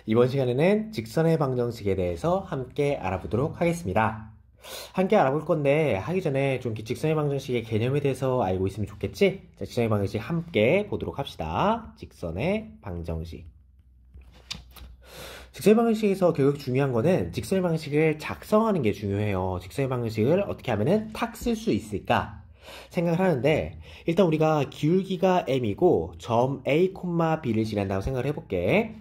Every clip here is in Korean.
이번 시간에는 직선의 방정식에 대해서 함께 알아보도록 하겠습니다. 함께 알아볼 건데 하기 전에 좀 직선의 방정식의 개념에 대해서 알고 있으면 좋겠지? 자, 직선의 방정식 함께 보도록 합시다. 직선의 방정식. 직선의 방정식에서 결국 중요한 거는 직선의 방정식을 작성하는 게 중요해요. 직선의 방정식을 어떻게 하면은 탁 쓸 수 있을까? 생각을 하는데 일단 우리가 기울기가 m이고 점 a, b를 지난다고 생각을 해볼게.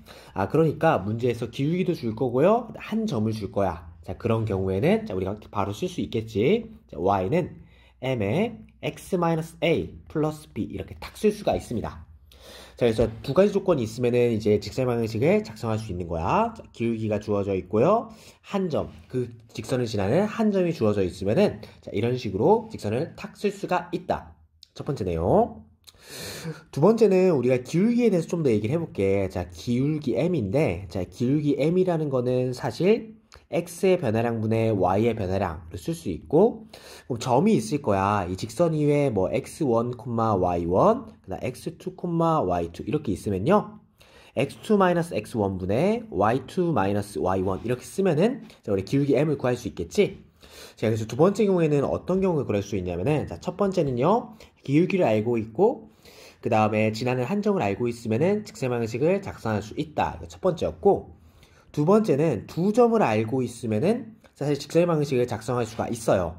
그러니까 문제에서 기울기도 줄 거고요, 한 점을 줄 거야. 자, 그런 경우에는 우리가 바로 쓸 수 있겠지. 자, y는 m에 x-a 플러스 b 이렇게 탁 쓸 수가 있습니다. 자, 그래서 두 가지 조건이 있으면은 이제 직선의 방정식을 작성할 수 있는 거야. 자, 기울기가 주어져 있고요, 한 점, 그 직선을 지나는 한 점이 주어져 있으면은 자, 이런 식으로 직선을 탁 쓸 수가 있다. 첫 번째 내용. 두 번째는 우리가 기울기에 대해서 좀 더 얘기를 해볼게. 자, 기울기 m인데, 자, 기울기 m이라는 거는 사실 x의 변화량분의 y의 변화량으로 쓸 수 있고, 그럼 점이 있을 거야. 이 직선 위에 뭐 x1, y1, 그다음 x2, y2 이렇게 있으면요, x2-x1 분의 y2-y1 이렇게 쓰면은 자, 우리 기울기 m을 구할 수 있겠지? 자, 그래서 두 번째 경우에는 어떤 경우에 그럴 수 있냐면은, 자, 첫 번째는요, 기울기를 알고 있고 그 다음에 지나는 한 점을 알고 있으면은 직선 방정식을 작성할 수 있다. 첫 번째였고, 두 번째는 두 점을 알고 있으면은 사실 직선의 방정식을 작성할 수가 있어요.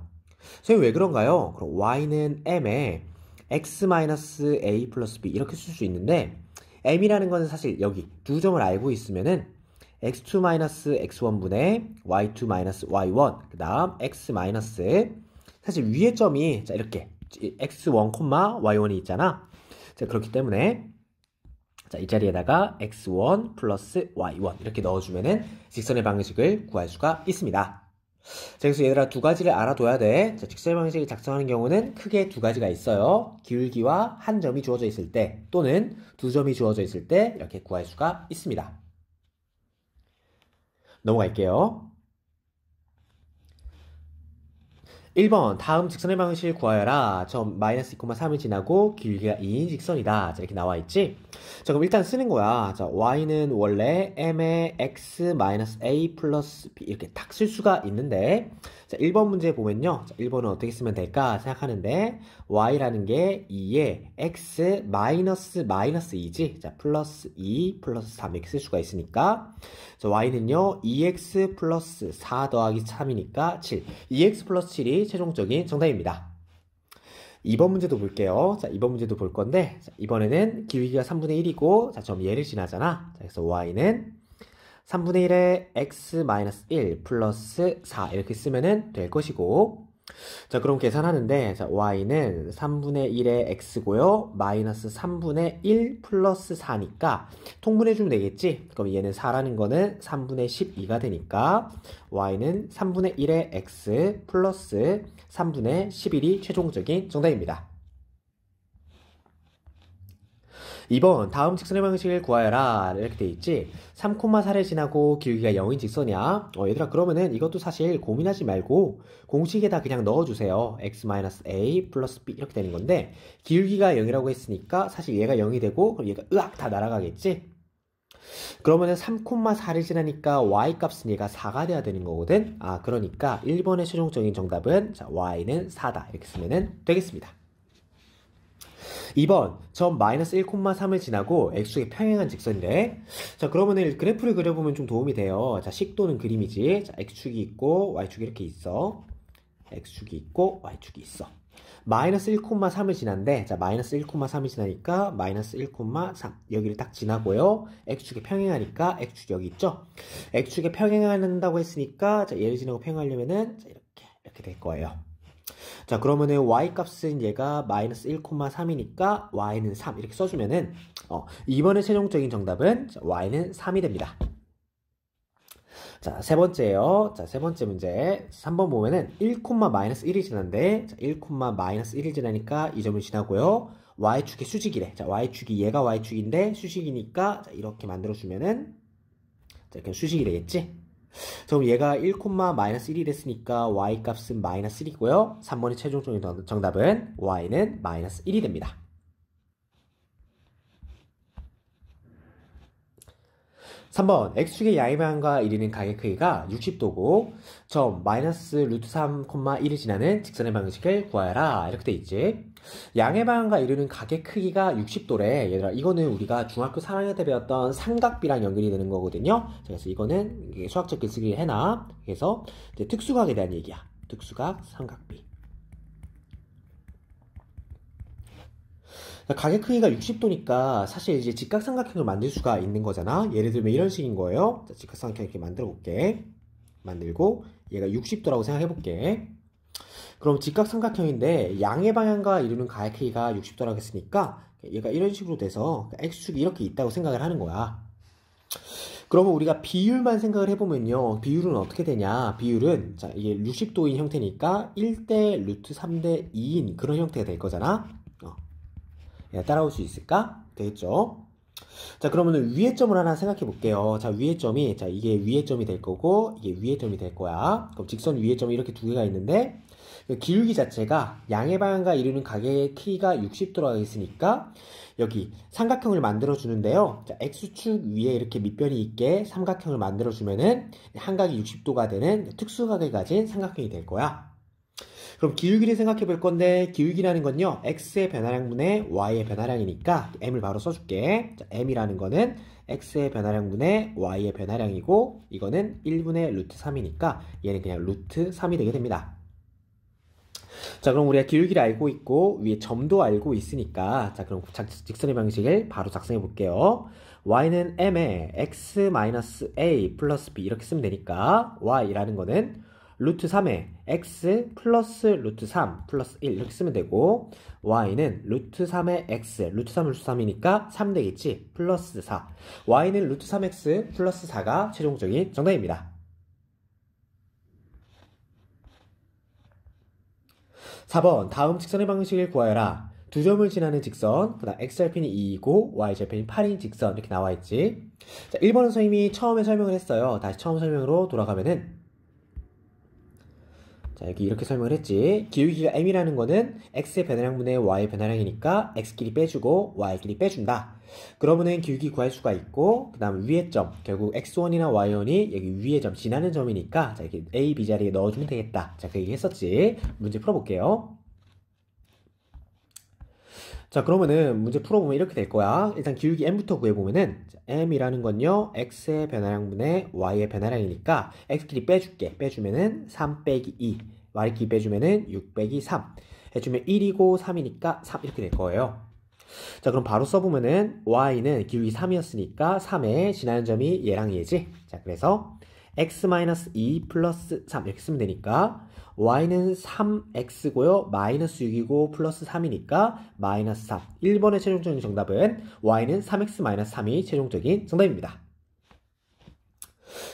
선생님 왜 그런가요? 그럼 y는 m에 x-a 플러스 b 이렇게 쓸 수 있는데, m이라는 거는 사실 여기 두 점을 알고 있으면은 x2-x1 분의 y2-y1 그 다음 x- 사실 위의 점이 자 이렇게 x1, y1이 있잖아. 자, 그렇기 때문에 자, 이 자리에다가 x1 플러스 y1 이렇게 넣어주면은 직선의 방정식을 구할 수가 있습니다. 자, 그래서 얘들아 두 가지를 알아둬야 돼. 자, 직선의 방정식을 작성하는 경우는 크게 두 가지가 있어요. 기울기와 한 점이 주어져 있을 때, 또는 두 점이 주어져 있을 때 이렇게 구할 수가 있습니다. 넘어갈게요. 1번 다음 직선의 방정식을 구하여라. 점 마이너스 2,3을 지나고 기울기가 2인 직선이다. 자, 이렇게 나와 있지? 자, 그럼 일단 쓰는 거야. 자, y는 원래 m의 x-a 플러스 b 이렇게 탁 쓸 수가 있는데, 자, 1번 문제 보면요, 자, 1번은 어떻게 쓰면 될까 생각하는데, y라는 게 2에 x 마이너스 2지? 자, 플러스 2 플러스 3 이렇게 쓸 수가 있으니까, 자, y는요 2x 플러스 4 더하기 3이니까 7, 2x 플러스 7이 최종적인 정답입니다. 2번 문제도 볼게요. 자, 2번 문제도 볼 건데, 자, 이번에는 기울기가 3분의 1이고, 자, 점 얘를 지나잖아. 자, 그래서 y는 3분의 1에 x-1 플러스 4 이렇게 쓰면은 될 것이고, 자, 그럼 계산하는데, 자, y는 3분의 1의 x고요, 마이너스 3분의 1 플러스 4니까 통분해주면 되겠지? 그럼 얘는 4라는 거는 3분의 12가 되니까 y는 3분의 1의 x 플러스 3분의 11이 최종적인 정답입니다. 2번 다음 직선의 방식을 구하여라 이렇게 돼 있지. 3,4를 지나고 기울기가 0인 직선이야. 얘들아 그러면은 이것도 사실 고민하지 말고 공식에다 그냥 넣어주세요. x-a 플러스 b 이렇게 되는 건데, 기울기가 0이라고 했으니까 사실 얘가 0이 되고 그럼 얘가 으악 다 날아가겠지. 그러면은 3,4를 지나니까 y 값은 얘가 4가 돼야 되는 거거든. 그러니까 1번의 최종적인 정답은 자, y는 4다 이렇게 쓰면은 되겠습니다. 2번 점 마이너스 1,3을 지나고 x축에 평행한 직선인데, 자, 그러면은 그래프를 그려보면 좀 도움이 돼요. 자, 식도는 그림이지. 자, x축이 있고 y축이 이렇게 있어. x축이 있고 y축이 있어. 마이너스 1,3을 지난데, 자, 마이너스 1,3을 지나니까 마이너스 1,3 여기를 딱 지나고요, x축에 평행하니까 x축이 여기 있죠. x축에 평행한다고 했으니까 자, 얘를 지나고 평행하려면은 자, 이렇게 될 거예요. 자, 그러면은 y 값은 얘가 마이너스 1,3이니까 y는 3 이렇게 써주면은 이번에 최종적인 정답은 자, y는 3이 됩니다. 자, 세 번째예요. 자, 세 번째 문제 3번 보면은 1,-1이 지난데, 자, 1,-1을 지나니까 이 점을 지나고요, y축의 수직이래. 자, y축이 얘가 y축인데 수직이니까 자, 이렇게 만들어주면은 자, 이렇게 수직이 되겠지. 그럼 얘가 1,-1이 됐으니까 y 값은 마이너스 1이고요. 3번의 최종적인 정답은 y는 마이너스 1이 됩니다. 3번 x축의 양의 방향과 이르는 각의 크기가 60도고 점 마이너스 루트 3,1을 지나는 직선의 방식을 구하여라 이렇게 돼 있지. 양의 방향과 이르는 각의 크기가 60도래. 얘들아 이거는 우리가 중학교 3학년 때 배웠던 삼각비랑 연결이 되는 거거든요. 그래서 이거는 수학적 글쓰기 해놔. 그래서 이제 특수각에 대한 얘기야. 특수각 삼각비. 각의 크기가 60도니까 사실 이제 직각삼각형을 만들 수가 있는 거잖아. 예를 들면 이런 식인 거예요. 자, 직각삼각형 이렇게 만들어 볼게. 만들고 얘가 60도라고 생각해 볼게. 그럼 직각삼각형인데 양의 방향과 이루는 각의 크기가 60도라고 했으니까 얘가 이런 식으로 돼서 x축이 이렇게 있다고 생각을 하는 거야. 그러면 우리가 비율만 생각을 해보면요. 비율은 어떻게 되냐. 비율은 자 이게 60도인 형태니까 1대 루트 3대 2인 그런 형태가 될 거잖아. 따라올 수 있을까? 되겠죠? 자, 그러면 위의 점을 하나 생각해 볼게요. 자, 위의 점이, 자, 이게 위의 점이 될 거고, 이게 위의 점이 될 거야. 그럼 직선 위의 점이 이렇게 두 개가 있는데, 기울기 자체가 양의 방향과 이루는 각의 크기가 60도라고 있으니까, 여기 삼각형을 만들어 주는데요. 자, x축 위에 이렇게 밑변이 있게 삼각형을 만들어 주면은 한각이 60도가 되는 특수각을 가진 삼각형이 될 거야. 그럼 기울기를 생각해 볼 건데 기울기라는 건요 x의 변화량분의 y의 변화량이니까 m을 바로 써줄게. 자, m이라는 거는 x의 변화량분의 y의 변화량이고 이거는 1분의 루트 3이니까 얘는 그냥 루트 3이 되게 됩니다. 자, 그럼 우리가 기울기를 알고 있고 위에 점도 알고 있으니까 자, 그럼 직선의 방식을 바로 작성해 볼게요. y는 m에 x-a 플러스 b 이렇게 쓰면 되니까 y라는 거는 루트 3에 x 플러스 루트 3 플러스 1 이렇게 쓰면 되고 y는 루트 3에 x 루트 3 루트 3이니까 3 되겠지. 플러스 4 y는 루트 3x 플러스 4가 최종적인 정답입니다. 4번 다음 직선의 방식을 구하여라. 두 점을 지나는 직선, 그 다음 x절편이 2이고 y절편이 8인 직선 이렇게 나와있지. 자, 1번은 선생님이 처음에 설명을 했어요. 다시 처음 설명으로 돌아가면은 자, 여기 이렇게 설명을 했지. 기울기가 m이라는 거는 x의 변화량분의 y의 변화량이니까 x끼리 빼주고 y끼리 빼준다. 그러면은 기울기 구할 수가 있고 그 다음 위의 점, 결국 x1이나 y1이 여기 위의 점, 지나는 점이니까 자, 이렇게 a, b 자리에 넣어주면 되겠다. 자, 그 얘기 했었지. 문제 풀어볼게요. 자, 그러면은 문제 풀어보면 이렇게 될 거야. 일단 기울기 m부터 구해보면은 m이라는 건요 x의 변화량분의 y의 변화량이니까 x끼리 빼줄게. 빼주면은 3 빼기 2 y끼리 빼주면은 6 빼기 3 해주면 1이고 3이니까 3 이렇게 될 거예요. 자, 그럼 바로 써보면은 y는 기울기 3이었으니까 3에 지나는 점이 얘랑 얘지. 자, 그래서 x-2 플러스 3 이렇게 쓰면 되니까 y는 3x고요. 마이너스 6이고 플러스 3이니까 마이너스 3. 1번의 최종적인 정답은 y는 3x 마이너스 3이 최종적인 정답입니다.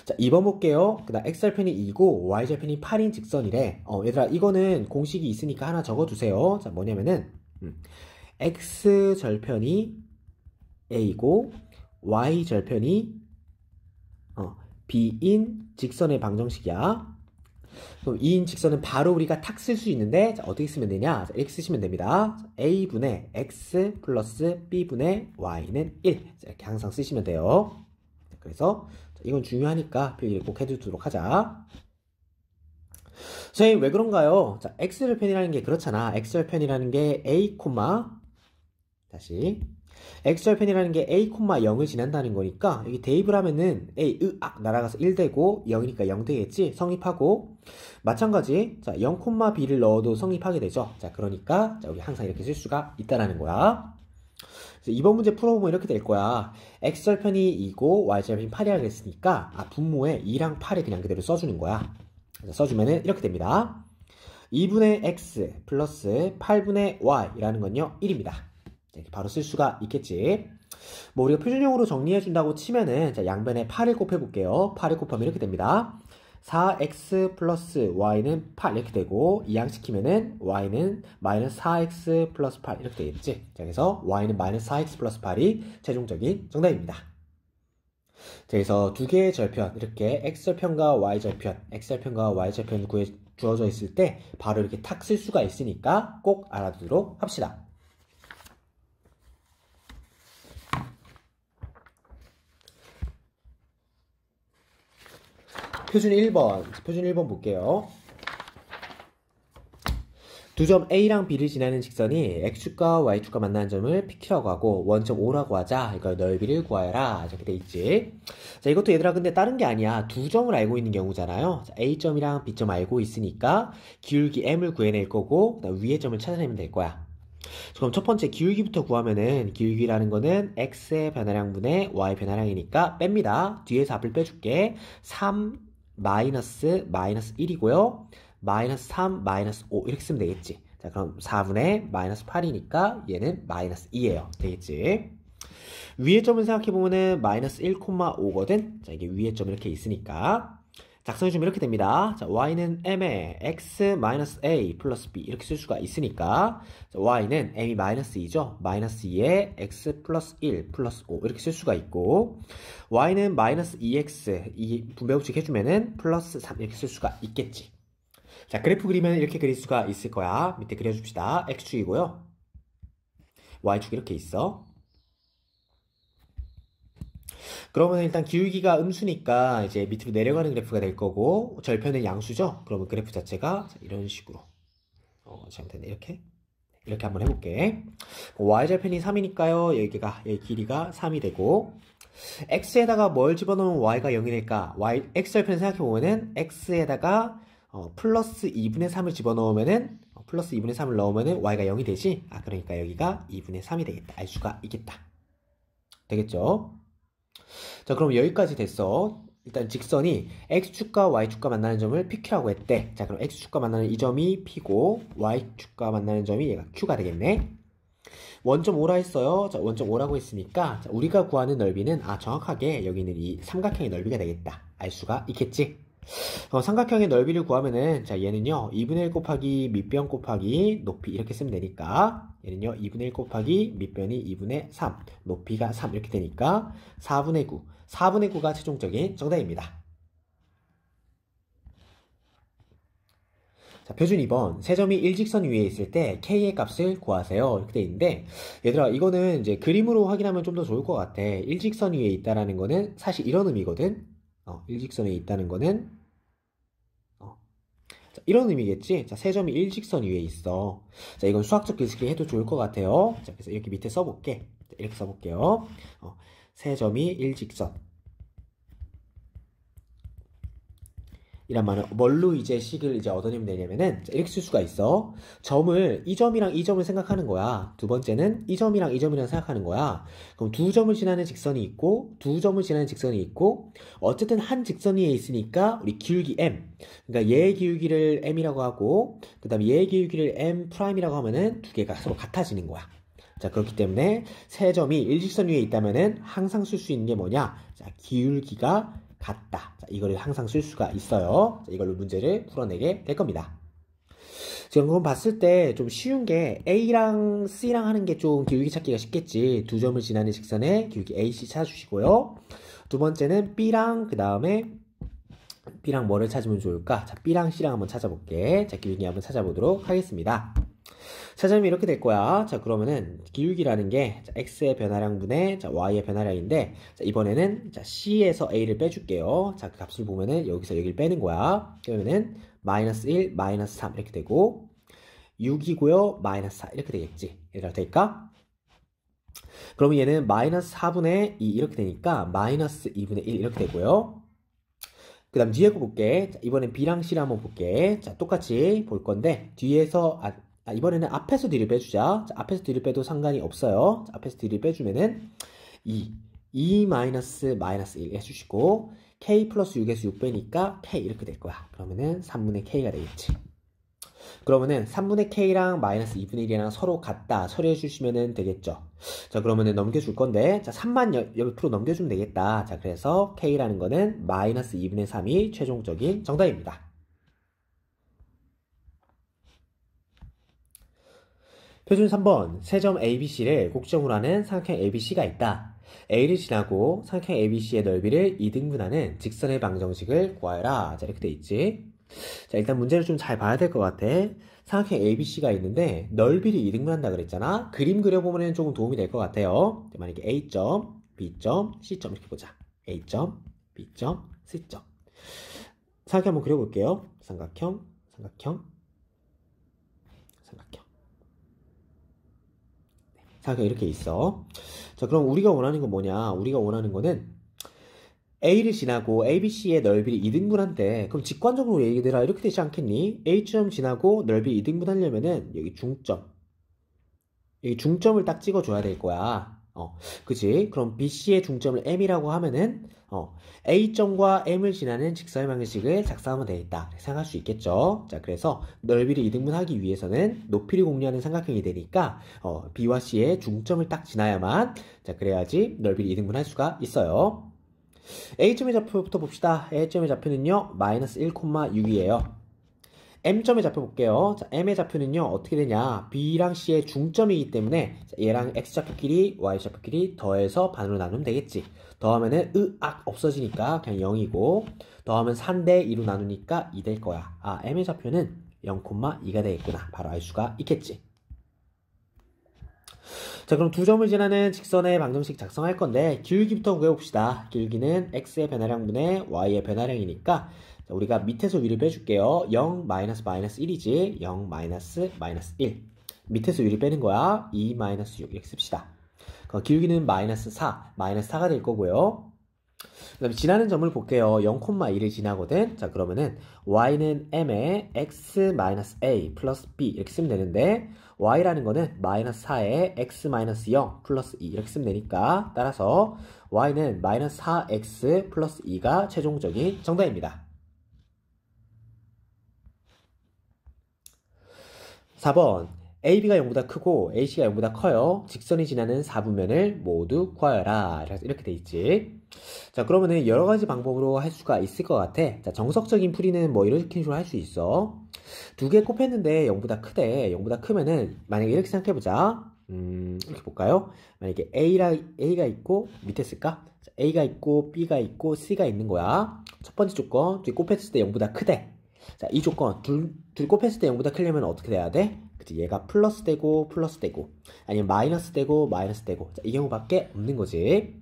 자, 2번 볼게요. 그 다음 x절편이 2고 y절편이 8인 직선이래. 얘들아 이거는 공식이 있으니까 하나 적어두세요. 자, 뭐냐면은 x절편이 a고 y절편이 b인 직선의 방정식이야. 그럼 2인 직선은 바로 우리가 탁 쓸 수 있는데 자, 어떻게 쓰면 되냐? 자, 이렇게 쓰시면 됩니다. a분의 x 플러스 b분의 y는 1 자, 이렇게 항상 쓰시면 돼요. 그래서 자, 이건 중요하니까 필기를 꼭 해두도록 하자. 선생님 왜 그런가요? 자, x절편이라는 게 그렇잖아. x절편이라는 게 a, 다시 x절편이라는 게 a, 0을 지난다는 거니까 여기 대입을 하면은 a, 날아가서 1 되고 0이니까 0 되겠지. 성립하고 마찬가지 자 0, b를 넣어도 성립하게 되죠. 자, 그러니까 자, 우리 항상 이렇게 쓸 수가 있다라는 거야. 그래서 이번 문제 풀어보면 이렇게 될 거야. x절편이 2고 y절편이 8이라고 했으니까 분모에 2랑 8을 그냥 그대로 써주는 거야. 그래서 써주면은 이렇게 됩니다. 2분의 x 플러스 8분의 y라는 건요 1입니다. 이렇게 바로 쓸 수가 있겠지. 뭐 우리가 표준형으로 정리해준다고 치면은 자, 양변에 8을 곱해볼게요. 8을 곱하면 이렇게 됩니다. 4x 플러스 y는 8 이렇게 되고 이항시키면은 y는 마이너스 4x 플러스 8 이렇게 되겠지. 자, 그래서 y는 마이너스 4x 플러스 8이 최종적인 정답입니다. 자, 그래서 두 개의 절편 이렇게 x절편과 x절편과 y절편이 주어져 있을 때 바로 이렇게 탁 쓸 수가 있으니까 꼭 알아두도록 합시다. 표준 1번. 표준 1번 볼게요. 두 점 A랑 B를 지나는 직선이 X축과 Y축과 만나는 점을 PQ라고 하고 원점 O라고 하자. 이거 넓이를 구하여라. 이렇게 돼 있지. 자, 이것도 얘들아 근데 다른 게 아니야. 두 점을 알고 있는 경우잖아요. 자, A점이랑 B점 알고 있으니까 기울기 M을 구해낼 거고 그다음 위의 점을 찾아내면 될 거야. 그럼 첫 번째 기울기부터 구하면은 기울기라는 거는 X의 변화량분의 Y 변화량이니까 뺍니다. 뒤에서 앞을 빼줄게. 3 마이너스 1이고요. 마이너스 3 마이너스 5 이렇게 쓰면 되겠지. 자, 그럼 4분의 마이너스 8이니까 얘는 마이너스 2예요. 되겠지. 위의 점을 생각해보면은 마이너스 1,5거든. 자, 이게 위의 점 이렇게 있으니까 작성해주면 이렇게 됩니다. 자, y는 m에 x 마이너스 a 플러스 b 이렇게 쓸 수가 있으니까 자, y는 m이 마이너스 2죠. 마이너스 2에 x 플러스 1 플러스 5 이렇게 쓸 수가 있고 y는 마이너스 2x 이 분배법칙 해주면은 플러스 3 이렇게 쓸 수가 있겠지. 자, 그래프 그리면 이렇게 그릴 수가 있을 거야. 밑에 그려줍시다. x축이고요. y축 이렇게 있어. 그러면 일단 기울기가 음수니까 이제 밑으로 내려가는 그래프가 될 거고 절편은 양수죠. 그러면 그래프 자체가 이런 식으로 잘못됐네. 이렇게 한번 해볼게. y절편이 3이니까요. 여기 길이가 3이 되고 x에다가 뭘 집어넣으면 y가 0이 될까? x절편 생각해보면은 x에다가 플러스 2분의 3을 집어넣으면은 플러스 2분의 3을 넣으면은 y가 0이 되지? 그러니까 여기가 2분의 3이 되겠다. 알 수가 있겠다. 되겠죠? 자, 그럼 여기까지 됐어. 일단 직선이 x축과 y축과 만나는 점을 PQ라고 했대. 자, 그럼 x축과 만나는 이 점이 P고 y축과 만나는 점이 얘가 Q가 되겠네. 원점 5라 했어요. 자, 원점 5라고 했으니까 자, 우리가 구하는 넓이는 정확하게 여기 있는 이 삼각형의 넓이가 되겠다. 알 수가 있겠지. 삼각형의 넓이를 구하면은 자, 얘는요 2분의 1 곱하기 밑변 곱하기 높이 이렇게 쓰면 되니까 얘는요 2분의 1 곱하기 밑변이 2분의 3 높이가 3 이렇게 되니까 4분의 9 4분의 9가 최종적인 정답입니다. 자, 표준 2번 세 점이 일직선 위에 있을 때 K의 값을 구하세요. 이렇게 돼 있는데 얘들아 이거는 이제 그림으로 확인하면 좀 더 좋을 것 같아. 일직선 위에 있다라는 거는 사실 이런 의미거든. 일직선에 있다는 거는 자, 이런 의미겠지? 자, 세 점이 일직선 위에 있어. 자, 이건 수학적 글쓰기 해도 좋을 것 같아요. 자, 그래서 이렇게 밑에 써볼게. 자, 이렇게 써볼게요. 세 점이 일직선. 이란 말은 뭘로 이제 식을 이제 얻어내면 되냐면은 이렇게 쓸 수가 있어. 점을 이 점이랑 이 점을 생각하는 거야. 두 번째는 이 점이랑 이 점이랑 생각하는 거야. 그럼 두 점을 지나는 직선이 있고 두 점을 지나는 직선이 있고 어쨌든 한 직선 위에 있으니까 우리 기울기 m 그러니까 얘의 기울기를 m이라고 하고 그 다음에 얘의 기울기를 m 프라임이라고 하면은 두 개가 서로 같아지는 거야. 자, 그렇기 때문에 세 점이 일직선 위에 있다면은 항상 쓸 수 있는 게 뭐냐? 자, 기울기가 같다. 자, 이거를 항상 쓸 수가 있어요. 자, 이걸로 문제를 풀어내게 될 겁니다. 지금 그럼 봤을 때 좀 쉬운 게 A랑 C랑 하는 게 좀 기울기 찾기가 쉽겠지. 두 점을 지나는 직선의 기울기 AC 찾아주시고요. 두 번째는 B랑 그 다음에 B랑 뭐를 찾으면 좋을까? 자, B랑 C랑 한번 찾아볼게. 자, 기울기 한번 찾아보도록 하겠습니다. 찾으면 이렇게 될 거야. 자, 그러면은 기울기라는 게 자, x의 변화량분의 자, y의 변화량인데 자, 이번에는 자, c에서 a를 빼줄게요. 자, 그 값을 보면은 여기서 여기를 빼는 거야. 그러면은 마이너스 1, 마이너스 3 이렇게 되고 6이고요. 마이너스 4 이렇게 되겠지. 얘들아 될까? 그러면 얘는 마이너스 4분의 2 이렇게 되니까 마이너스 2분의 1 이렇게 되고요. 그 다음 뒤에 거 볼게. 자, 이번엔 B랑 C를 한번 볼게. 자, 똑같이 볼 건데 뒤에서 이번에는 앞에서 뒤를 빼주자. 자, 앞에서 뒤를 빼도 상관이 없어요. 자, 앞에서 뒤를 빼주면은 2 마이너스 1 해주시고 K 플러스 6에서 6 빼니까 K 이렇게 될 거야. 그러면은 3분의 K가 되겠지. 그러면은 3분의 K랑 마이너스 2분의 1이랑 서로 같다. 처리해 주시면 되겠죠. 자, 그러면은 넘겨줄 건데, 자, 3만 옆으로 넘겨주면 되겠다. 자, 그래서 K라는 거는 마이너스 2분의 3이 최종적인 정답입니다. 표준 3번, 세 점 ABC를 곡점으로 하는 삼각형 ABC가 있다. A를 지나고 삼각형 ABC의 넓이를 2등분하는 직선의 방정식을 구하여라. 자, 이렇게 돼 있지. 자, 일단 문제를 좀 잘 봐야 될 것 같아. 삼각형 ABC가 있는데 넓이를 2등분한다 그랬잖아. 그림 그려보면 조금 도움이 될 것 같아요. 만약에 A점, B점, C점 이렇게 보자. A점, B점, C점. 삼각형 한번 그려볼게요. 삼각형, 삼각형, 삼각형. 삼각형 이렇게 있어. 자, 그럼 우리가 원하는 건 뭐냐? 우리가 원하는 거는 A를 지나고 ABC의 넓이를 2등분한대. 그럼 직관적으로 얘기들아 이렇게 되지 않겠니? A점 지나고 넓이 2등분 하려면은 여기 중점을 딱 찍어줘야 될 거야. 그치? 그럼 BC의 중점을 M이라고 하면은 A점과 M을 지나는 직선의 방식을 작성하면 되겠다. 생각할 수 있겠죠? 자, 그래서 넓이를 2등분 하기 위해서는 높이를 공유하는 삼각형이 되니까 B와 C의 중점을 딱 지나야만, 자, 그래야지 넓이를 2등분 할 수가 있어요. A점의 좌표부터 봅시다. A점의 좌표는요, 마이너스 1,6이에요. M점의 좌표 볼게요. 자, M의 좌표는요, 어떻게 되냐. B랑 C의 중점이기 때문에, 자, 얘랑 X좌표끼리, Y좌표끼리 더해서 반으로 나누면 되겠지. 더하면은, 없어지니까 그냥 0이고, 더하면 4인데 2로 나누니까 2 될 거야. 아, M의 좌표는 0,2가 되겠구나. 바로 알 수가 있겠지. 자, 그럼 두 점을 지나는 직선의 방정식 작성할 건데, 기울기부터 구해봅시다. 기울기는 X의 변화량분의 Y의 변화량이니까, 자, 우리가 밑에서 위를 빼줄게요. 0, 마이너스 1이지. 0, 마이너스 1. 밑에서 위를 빼는 거야. 2, 마이너스 6 이렇게 씁시다. 그럼 기울기는 마이너스 4가 될 거고요. 그 다음에 지나는 점을 볼게요. 0,2를 지나거든. 자, 그러면은 y는 m에 x 마이너스 a 플러스 b 이렇게 쓰면 되는데, y라는 거는 마이너스 4에 x 마이너스 0 플러스 2 이렇게 쓰면 되니까, 따라서 y는 마이너스 4x 플러스 2가 최종적인 정답입니다. 4번 AB가 0보다 크고 AC가 0보다 커요. 직선이 지나는 4분면을 모두 구하여라. 이렇게 돼 있지. 자, 그러면은 여러 가지 방법으로 할 수가 있을 것 같아. 자, 정석적인 풀이는 뭐 이렇게 식으로 할 수 있어. 두 개 곱했는데 0보다 크대. 0보다 크면은 만약에 이렇게 생각해보자. 이렇게 볼까요? 만약에 A가 있고 밑에 쓸까? 자, A가 있고 B가 있고 C가 있는 거야. 첫 번째 조건, 둘이 곱했을 때 0보다 크대. 자, 이 조건, 둘 곱했을 때 0보다 크려면 어떻게 돼야 돼? 그치, 얘가 플러스 되고, 아니면 마이너스 되고, 자, 이 경우밖에 없는 거지.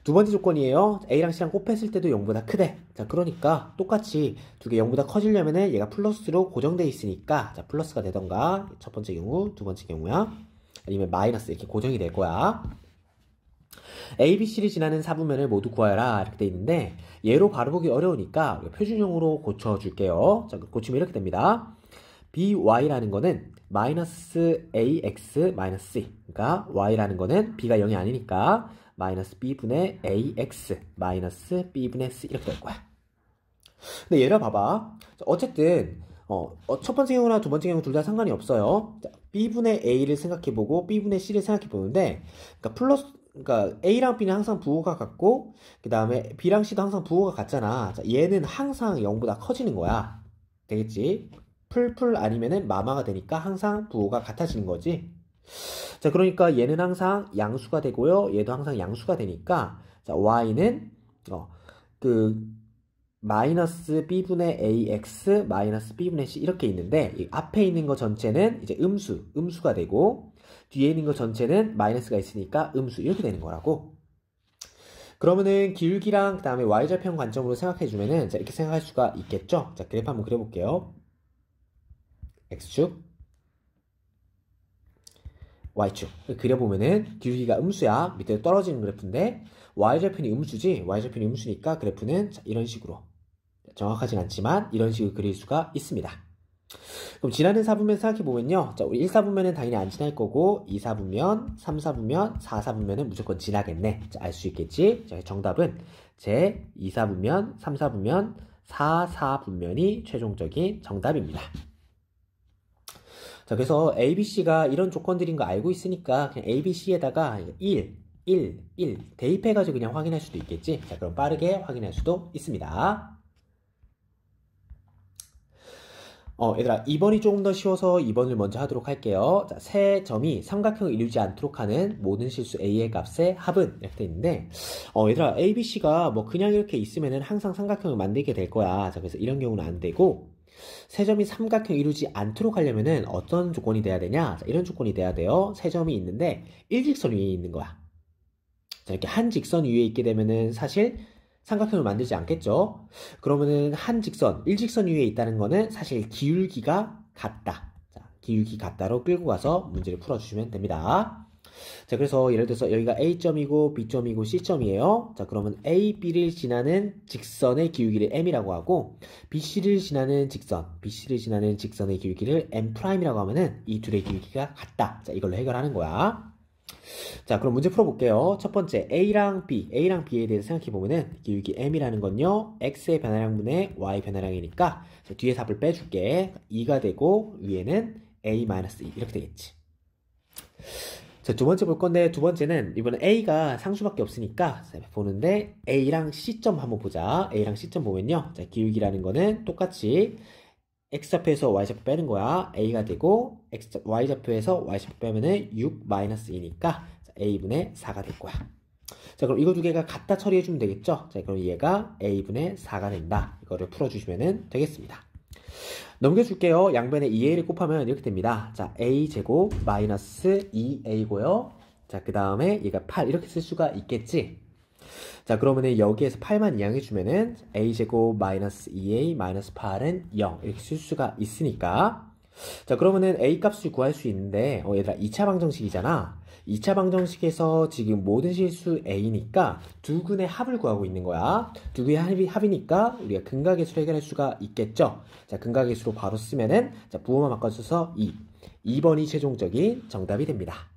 두 번째 조건이에요. A랑 C랑 곱했을 때도 0보다 크대. 자, 그러니까 똑같이 두 개 0보다 커지려면은 얘가 플러스로 고정되어 있으니까, 자, 플러스가 되던가, 첫 번째 경우, 두 번째 경우야. 아니면 마이너스 이렇게 고정이 될 거야. A, B, C를 지나는 사분면을 모두 구하여라 이렇게 돼 있는데, 얘로 바로 보기 어려우니까 표준형으로 고쳐줄게요. 자, 고치면 이렇게 됩니다. BY라는 거는 마이너스 AX 마이너스 C, 그러니까 Y라는 거는 B가 0이 아니니까 마이너스 B분의 AX 마이너스 B분의 C 이렇게 될 거야. 근데 얘를 봐봐. 어쨌든 첫 번째 경우나 두 번째 경우 둘 다 상관이 없어요. 자, B분의 A를 생각해보고 B분의 C를 생각해보는데, 그러니까 A랑 B는 항상 부호가 같고, 그 다음에 B랑 C도 항상 부호가 같잖아. 자, 얘는 항상 0보다 커지는 거야. 되겠지? 풀 아니면은 마마가 되니까 항상 부호가 같아지는 거지. 자, 그러니까 얘는 항상 양수가 되고요. 얘도 항상 양수가 되니까, 자, y는 마이너스 b분의 ax 마이너스 b분의 c 이렇게 있는데, 이 앞에 있는 거 전체는 이제 음수가 되고, 뒤에 있는 거 전체는 마이너스가 있으니까 음수 이렇게 되는 거라고. 그러면은 기울기랑 그 다음에 y절편 관점으로 생각해주면은, 자, 이렇게 생각할 수가 있겠죠. 자, 그래프 한번 그려볼게요. x축, y축 그려보면은 기울기가 음수야. 밑에 떨어지는 그래프인데 y절편이 음수지. y절편이 음수니까 그래프는 자, 이런 식으로, 정확하진 않지만 이런 식으로 그릴 수가 있습니다. 그럼 지나는 4분면 생각해보면요, 자, 우리 1사분면은 당연히 안 지날 거고 2사분면, 3사분면, 4사분면은 무조건 지나겠네. 자, 알 수 있겠지. 자, 정답은 제 2사분면, 3사분면, 4사분면이 최종적인 정답입니다. 자, 그래서 ABC가 이런 조건들인 거 알고 있으니까 그냥 ABC에다가 1 대입해가지고 그냥 확인할 수도 있겠지. 자, 그럼 빠르게 확인할 수도 있습니다. 얘들아, 2번이 조금 더 쉬워서 2번을 먼저 하도록 할게요. 자, 세 점이 삼각형을 이루지 않도록 하는 모든 실수 A의 값의 합은 이렇게 돼 있는데, 얘들아, ABC가 뭐 그냥 이렇게 있으면은 항상 삼각형을 만들게 될 거야. 자, 그래서 이런 경우는 안 되고, 세 점이 삼각형 이루지 않도록 하려면은 어떤 조건이 돼야 되냐? 자, 이런 조건이 돼야 돼요. 세 점이 있는데 일직선 위에 있는 거야. 자, 이렇게 한 직선 위에 있게 되면은 사실 삼각형을 만들지 않겠죠? 그러면은 한 직선, 일직선 위에 있다는 거는 사실 기울기가 같다. 자, 기울기 같다로 끌고 가서 문제를 풀어주시면 됩니다. 자, 그래서 예를 들어서 여기가 A점이고 B점이고 C점이에요. 자, 그러면 A, B를 지나는 직선의 기울기를 M이라고 하고 BC를 지나는 직선의 기울기를 M'이라고 하면은 이 둘의 기울기가 같다. 자, 이걸로 해결하는 거야. 자, 그럼 문제 풀어볼게요. 첫 번째 A랑 B에 대해서 생각해보면은 기울기 M이라는 건요 X의 변화량분의 Y 변화량이니까 자, 뒤에 답을 빼줄게. 2가 되고 위에는 A-2 이렇게 되겠지. 자, 두 번째 볼 건데, 두 번째는 이번에 A가 상수밖에 없으니까 보는데 A랑 C점 한번 보자. A랑 C점 보면요. 자, 기울기라는 거는 똑같이 X좌표에서 Y좌표 빼는 거야. A가 되고 Y좌표에서 Y좌표 빼면은 6-2니까 A분의 4가 될 거야. 자, 그럼 이거 두 개가 같다 처리해주면 되겠죠? 자, 그럼 얘가 A분의 4가 된다. 이거를 풀어주시면 되겠습니다. 넘겨줄게요. 양변에 2a를 곱하면 이렇게 됩니다. 자, a제곱 마이너스 2a고요. 자, 그 다음에 얘가 8 이렇게 쓸 수가 있겠지. 자, 그러면은 여기에서 8만 이항해주면은 a제곱 마이너스 2a 마이너스 8은 0 이렇게 쓸 수가 있으니까. 자, 그러면은 a 값을 구할 수 있는데 얘들아 2차 방정식이잖아. 2차 방정식에서 지금 모든 실수 a니까 두 근의 합을 구하고 있는 거야. 두 개의 합이니까 우리가 근각계수로 해결할 수가 있겠죠. 자, 근각계수로 바로 쓰면은 자, 부호만 바꿔줘서 2번이 최종적인 정답이 됩니다.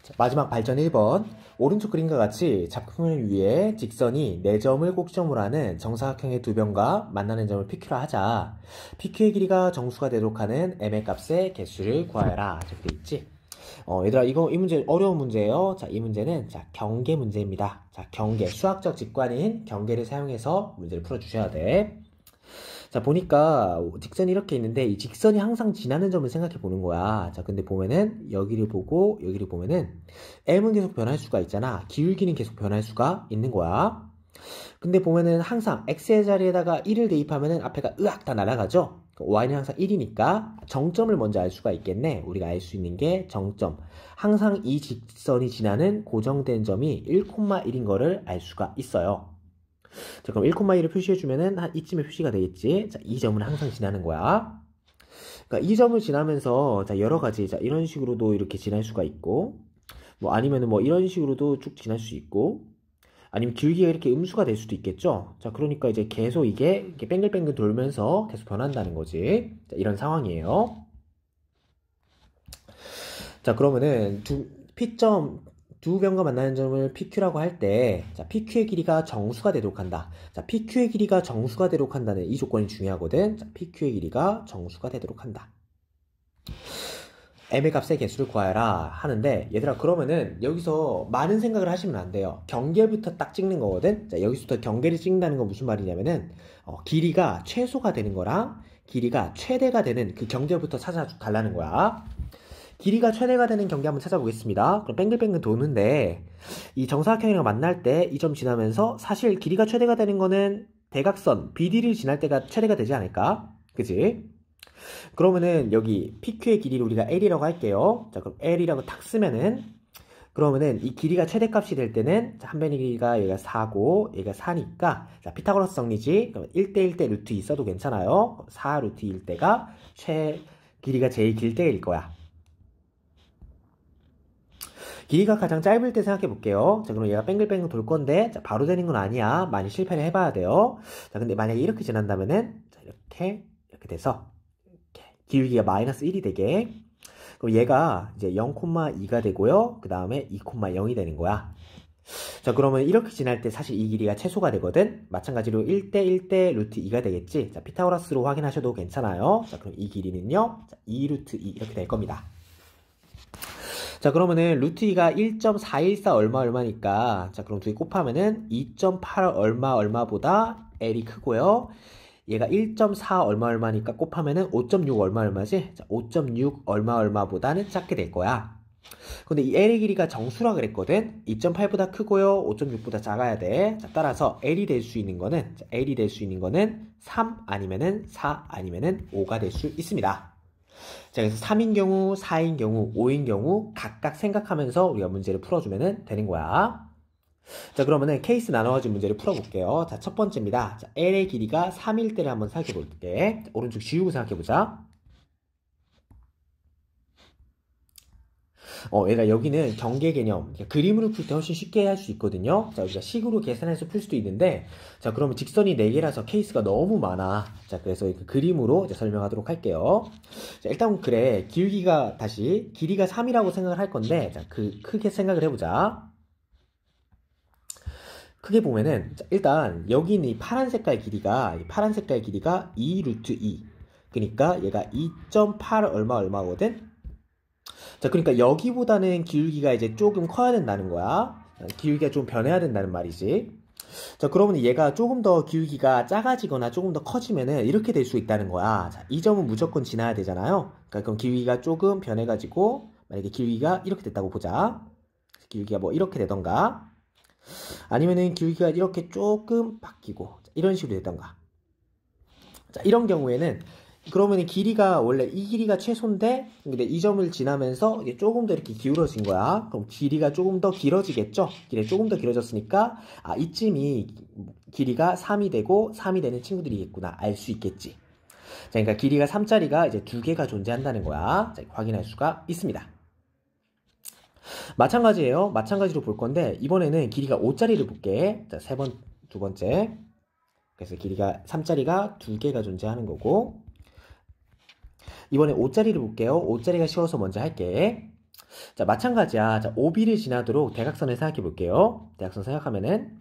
자, 마지막 발전 1번. 오른쪽 그림과 같이 잡형을 위해 직선이 4점을 꼭지점으로 하는 정사각형의 두 변과 만나는 점을 PQ라 하자. PQ의 길이가 정수가 되도록 하는 M의 값의 개수를 구하여라. 이렇게 돼 있지. 얘들아, 이 문제 어려운 문제예요. 자, 이 문제는 자, 경계 문제입니다. 자, 경계, 수학적 직관인 경계를 사용해서 문제를 풀어주셔야 돼. 자, 보니까 직선이 이렇게 있는데 이 직선이 항상 지나는 점을 생각해 보는 거야. 자, 근데 보면은 여기를 보고 여기를 보면은 M은 계속 변할 수가 있잖아. 기울기는 계속 변할 수가 있는 거야. 근데 보면은 항상 X의 자리에다가 1을 대입하면은 앞에가 으악 다 날아가죠. Y는 항상 1이니까 정점을 먼저 알 수가 있겠네. 우리가 알 수 있는 게 정점. 항상 이 직선이 지나는 고정된 점이 1,1인 거를 알 수가 있어요. 자, 그럼 1,1을 표시해주면은 한 이쯤에 표시가 되겠지. 자, 이 점은 항상 지나는 거야. 그러니까 이 점을 지나면서 자, 여러 가지 자, 이런 식으로도 이렇게 지날 수가 있고, 뭐 아니면은 뭐 이런 식으로도 쭉 지날 수 있고, 아니면 기울기가 이렇게 음수가 될 수도 있겠죠. 자, 그러니까 이제 계속 이게 이렇게 뱅글뱅글 돌면서 계속 변한다는 거지. 자, 이런 상황이에요. 자, 그러면은 두 변과 만나는 점을 PQ라고 할 때, 자, PQ의 길이가 정수가 되도록 한다. 자, PQ의 길이가 정수가 되도록 한다는 이 조건이 중요하거든. 자, PQ의 길이가 정수가 되도록 한다. M의 값의 개수를 구하여라 하는데, 얘들아, 그러면은 여기서 많은 생각을 하시면 안 돼요. 경계부터 딱 찍는 거거든. 자, 여기서부터 경계를 찍는다는 건 무슨 말이냐면은, 길이가 최소가 되는 거랑 길이가 최대가 되는 그 경계부터 찾아달라는 거야. 길이가 최대가 되는 경계 한번 찾아보겠습니다. 그럼 뱅글뱅글 도는데 이 정사각형이랑 만날 때 이 점 지나면서 사실 길이가 최대가 되는 거는 대각선 BD를 지날 때가 최대가 되지 않을까? 그치? 그러면은 여기 PQ의 길이를 우리가 L이라고 할게요. 자, 그럼 L이라고 탁 쓰면은 그러면은 이 길이가 최대값이 될 때는 한 변의 길이가 여기가 4고 여기가 4니까 자, 피타고라스 정리지. 그럼 1대1대 루트 2 써도 괜찮아요. 4 루트 1 때가 길이가 제일 길 때일 거야. 길이가 가장 짧을 때 생각해 볼게요. 자, 그럼 얘가 뱅글뱅글 돌 건데, 자, 바로 되는 건 아니야. 많이 실패를 해봐야 돼요. 자, 근데 만약에 이렇게 지난다면은, 자, 이렇게 돼서, 이렇게 기울기가 마이너스 1이 되게, 그럼 얘가 이제 0,2가 되고요. 그 다음에 2,0이 되는 거야. 자, 그러면 이렇게 지날 때 사실 이 길이가 최소가 되거든. 마찬가지로 1대1대 루트 2가 되겠지. 자, 피타고라스로 확인하셔도 괜찮아요. 자, 그럼 이 길이는요, 자, 2 루트 2 이렇게 될 겁니다. 자, 그러면은 루트 2가 1.414 얼마니까 자, 그럼 두 개 곱하면은 2.8 얼마보다 L이 크고요. 얘가 1.4 얼마니까 곱하면은 5.6 얼마지? 자, 5.6 얼마보다는 작게 될 거야. 근데 이 L의 길이가 정수라 그랬거든. 2.8보다 크고요. 5.6보다 작아야 돼. 자, 따라서 L이 될 수 있는 거는 3 아니면은 4 아니면은 5가 될 수 있습니다. 자, 그래서 3인 경우, 4인 경우, 5인 경우 각각 생각하면서 우리가 문제를 풀어주면 되는 거야. 자, 그러면은 케이스 나눠가지고 문제를 풀어볼게요. 자, 첫 번째입니다. 자, L의 길이가 3일 때를 한번 생각해볼게. 자, 오른쪽 지우고 생각해보자. 얘가 여기는 경계 개념, 그러니까 그림으로 풀 때 훨씬 쉽게 할 수 있거든요. 자, 우리가 식으로 계산해서 풀 수도 있는데, 자, 그러면 직선이 4개라서 케이스가 너무 많아. 자, 그래서 그림으로 이제 설명하도록 할게요. 자, 일단 그래, 길이가 3이라고 생각을 할 건데, 자, 크게 생각을 해보자. 크게 보면은, 자, 일단 여기 있는 이 파란 색깔 길이가 2 루트 2. 그러니까 얘가 2.8 얼마거든? 자, 그러니까 여기보다는 기울기가 이제 조금 커야 된다는 거야. 기울기가 좀 변해야 된다는 말이지. 자, 그러면 얘가 조금 더 기울기가 작아지거나 조금 더 커지면은 이렇게 될 수 있다는 거야. 자, 이 점은 무조건 지나야 되잖아요. 그러니까 그럼 기울기가 조금 변해가지고 만약에 기울기가 이렇게 됐다고 보자. 기울기가 뭐 이렇게 되던가 아니면은 기울기가 이렇게 조금 바뀌고 이런 식으로 되던가. 자, 이런 경우에는 그러면 길이가 원래 이 길이가 최소인데 근데 이 점을 지나면서 이게 조금 더 이렇게 기울어진 거야. 그럼 길이가 조금 더 길어지겠죠? 길이 조금 더 길어졌으니까 이쯤이 길이가 3이 되고 3이 되는 친구들이겠구나 알 수 있겠지. 자, 그러니까 길이가 3짜리가 이제 2개가 존재한다는 거야. 자, 확인할 수가 있습니다. 마찬가지예요. 마찬가지로 볼 건데 이번에는 길이가 5짜리를 볼게. 자, 두 번째. 그래서 길이가 3짜리가 2개가 존재하는 거고 이번에 5짜리를 볼게요. 5짜리가 쉬워서 먼저 할게. 자, 마찬가지야. 자, OB를 지나도록 대각선을 생각해 볼게요. 대각선 생각하면은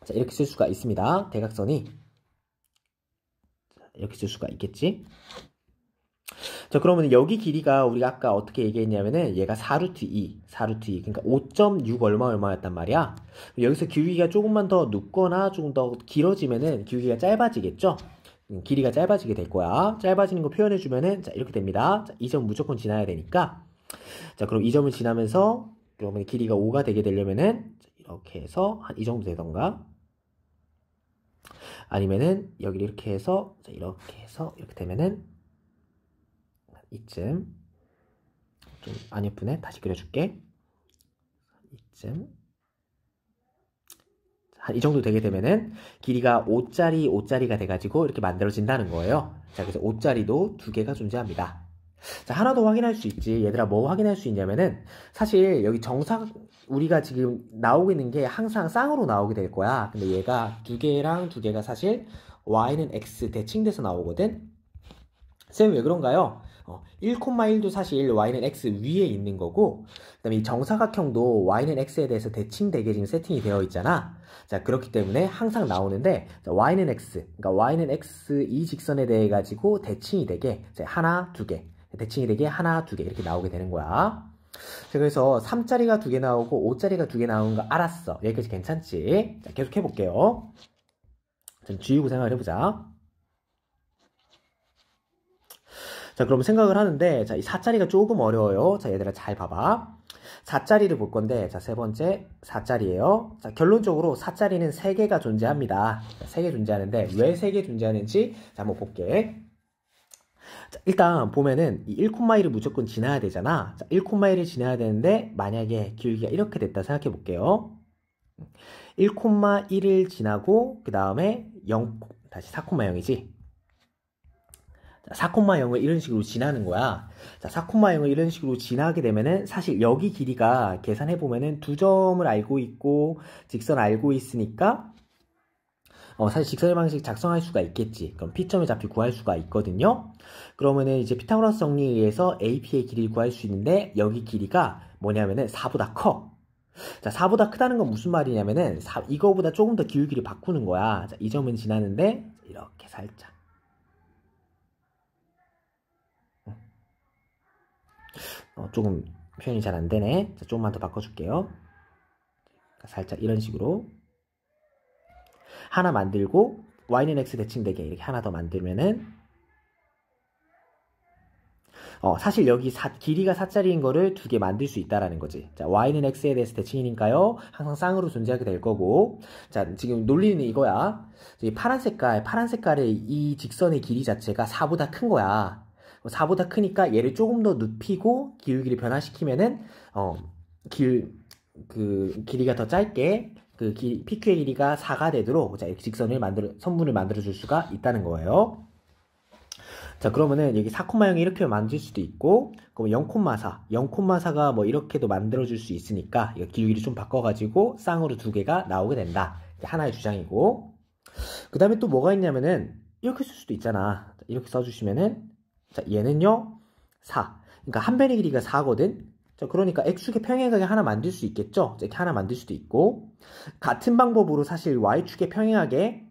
자, 이렇게 쓸 수가 있습니다. 대각선이 이렇게 쓸 수가 있겠지? 자, 그러면 여기 길이가 우리가 아까 어떻게 얘기했냐면은 얘가 4루트 2. 그러니까 5.6 얼마였단 말이야. 여기서 기울기가 조금만 더 눕거나 조금 더 길어지면은 기울기가 짧아지겠죠? 길이가 짧아지게 될 거야. 짧아지는 거 표현해주면은, 자, 이렇게 됩니다. 자, 이 점 무조건 지나야 되니까. 자, 그럼 이 점을 지나면서, 그러면 길이가 5가 되게 되려면은, 이렇게 해서, 한 이 정도 되던가. 아니면은, 여기를 이렇게 해서, 자, 이렇게 되면은, 이쯤. 좀 안 예쁘네. 다시 그려줄게. 이쯤. 한 이 정도 되게 되면은 길이가 5짜리가 돼가지고 이렇게 만들어진다는 거예요. 자, 그래서 5짜리도 2개가 존재합니다. 자, 하나 더 확인할 수 있지. 얘들아, 뭐 확인할 수 있냐면은 사실 여기 우리가 지금 나오고 있는 게 항상 쌍으로 나오게 될 거야. 근데 얘가 2개랑 2개가 사실 y는 x 대칭돼서 나오거든. 쌤, 왜 그런가요? 1,1도 사실 y는 x 위에 있는 거고 그 다음에 이 정사각형도 y는 x에 대해서 대칭되게 지금 세팅이 되어 있잖아. 자, 그렇기 때문에 항상 나오는데 자, y는 x, 그러니까 y는 x 이 직선에 대해 가지고 대칭이 되게 자, 하나, 2개 대칭이 되게 하나, 2개 이렇게 나오게 되는 거야. 자, 그래서 3짜리가 2개 나오고 5짜리가 2개 나오는 거 알았어. 여기까지 괜찮지? 자, 계속 해볼게요. 좀 지우고 생각을 해보자. 자, 그럼 생각을 하는데, 자, 이 4짜리가 조금 어려워요. 자, 얘들아, 잘 봐봐. 4짜리를 볼 건데, 자, 세 번째, 4짜리예요. 자, 결론적으로 4짜리는 3개가 존재합니다. 자, 3개 존재하는데, 왜 3개 존재하는지, 자, 한번 볼게. 자, 일단 보면은, 이 1,1을 무조건 지나야 되잖아. 자, 1,1을 지나야 되는데, 만약에 기울기가 이렇게 됐다 생각해 볼게요. 1,1을 지나고, 그 다음에 다시 4,0이지. 4,0을 이런 식으로 지나는 거야. 자, 4,0을 이런 식으로 지나게 되면은 사실 여기 길이가 계산해보면은 2점을 알고 있고 직선 알고 있으니까 사실 직선의 방식 작성할 수가 있겠지. 그럼 P점의 좌표 구할 수가 있거든요. 그러면은 이제 피타고라스 정리에 의해서 AP의 길이를 구할 수 있는데 여기 길이가 뭐냐면은 4보다 커. 자, 4보다 크다는 건 무슨 말이냐면은 이거보다 조금 더 기울기를 바꾸는 거야. 자, 이 점은 지나는데 이렇게 살짝. 조금 표현이 잘 안 되네. 자, 조금만 더 바꿔줄게요. 살짝 이런 식으로 하나 만들고 y는 x 대칭되게 이렇게 하나 더 만들면은 사실 여기 길이가 4짜리인 거를 2개 만들 수 있다라는 거지. 자, y는 x에 대해서 대칭이니까요. 항상 쌍으로 존재하게 될 거고. 자, 지금 논리는 이거야. 이 파란 색깔의 이 직선의 길이 자체가 4보다 큰 거야. 4보다 크니까 얘를 조금 더 눕히고 기울기를 변화시키면은 길이가 더 짧게 PQ의 길이가 4가 되도록 자, 이렇게 선분을 만들어 줄 수가 있다는 거예요. 자, 그러면은 여기 4,0이 이렇게 만들 수도 있고, 그럼 0,4, 0,4가 뭐 이렇게도 만들어 줄 수 있으니까 이거 기울기를 좀 바꿔가지고 쌍으로 두 개가 나오게 된다. 이게 하나의 주장이고, 그 다음에 또 뭐가 있냐면은 이렇게 쓸 수도 있잖아. 이렇게 써주시면은 자, 얘는요 4. 그러니까 한 변의 길이가 4거든. 자, 그러니까 x축의 평행하게 하나 만들 수 있겠죠. 이렇게 하나 만들 수도 있고, 같은 방법으로 사실 y축의 평행하게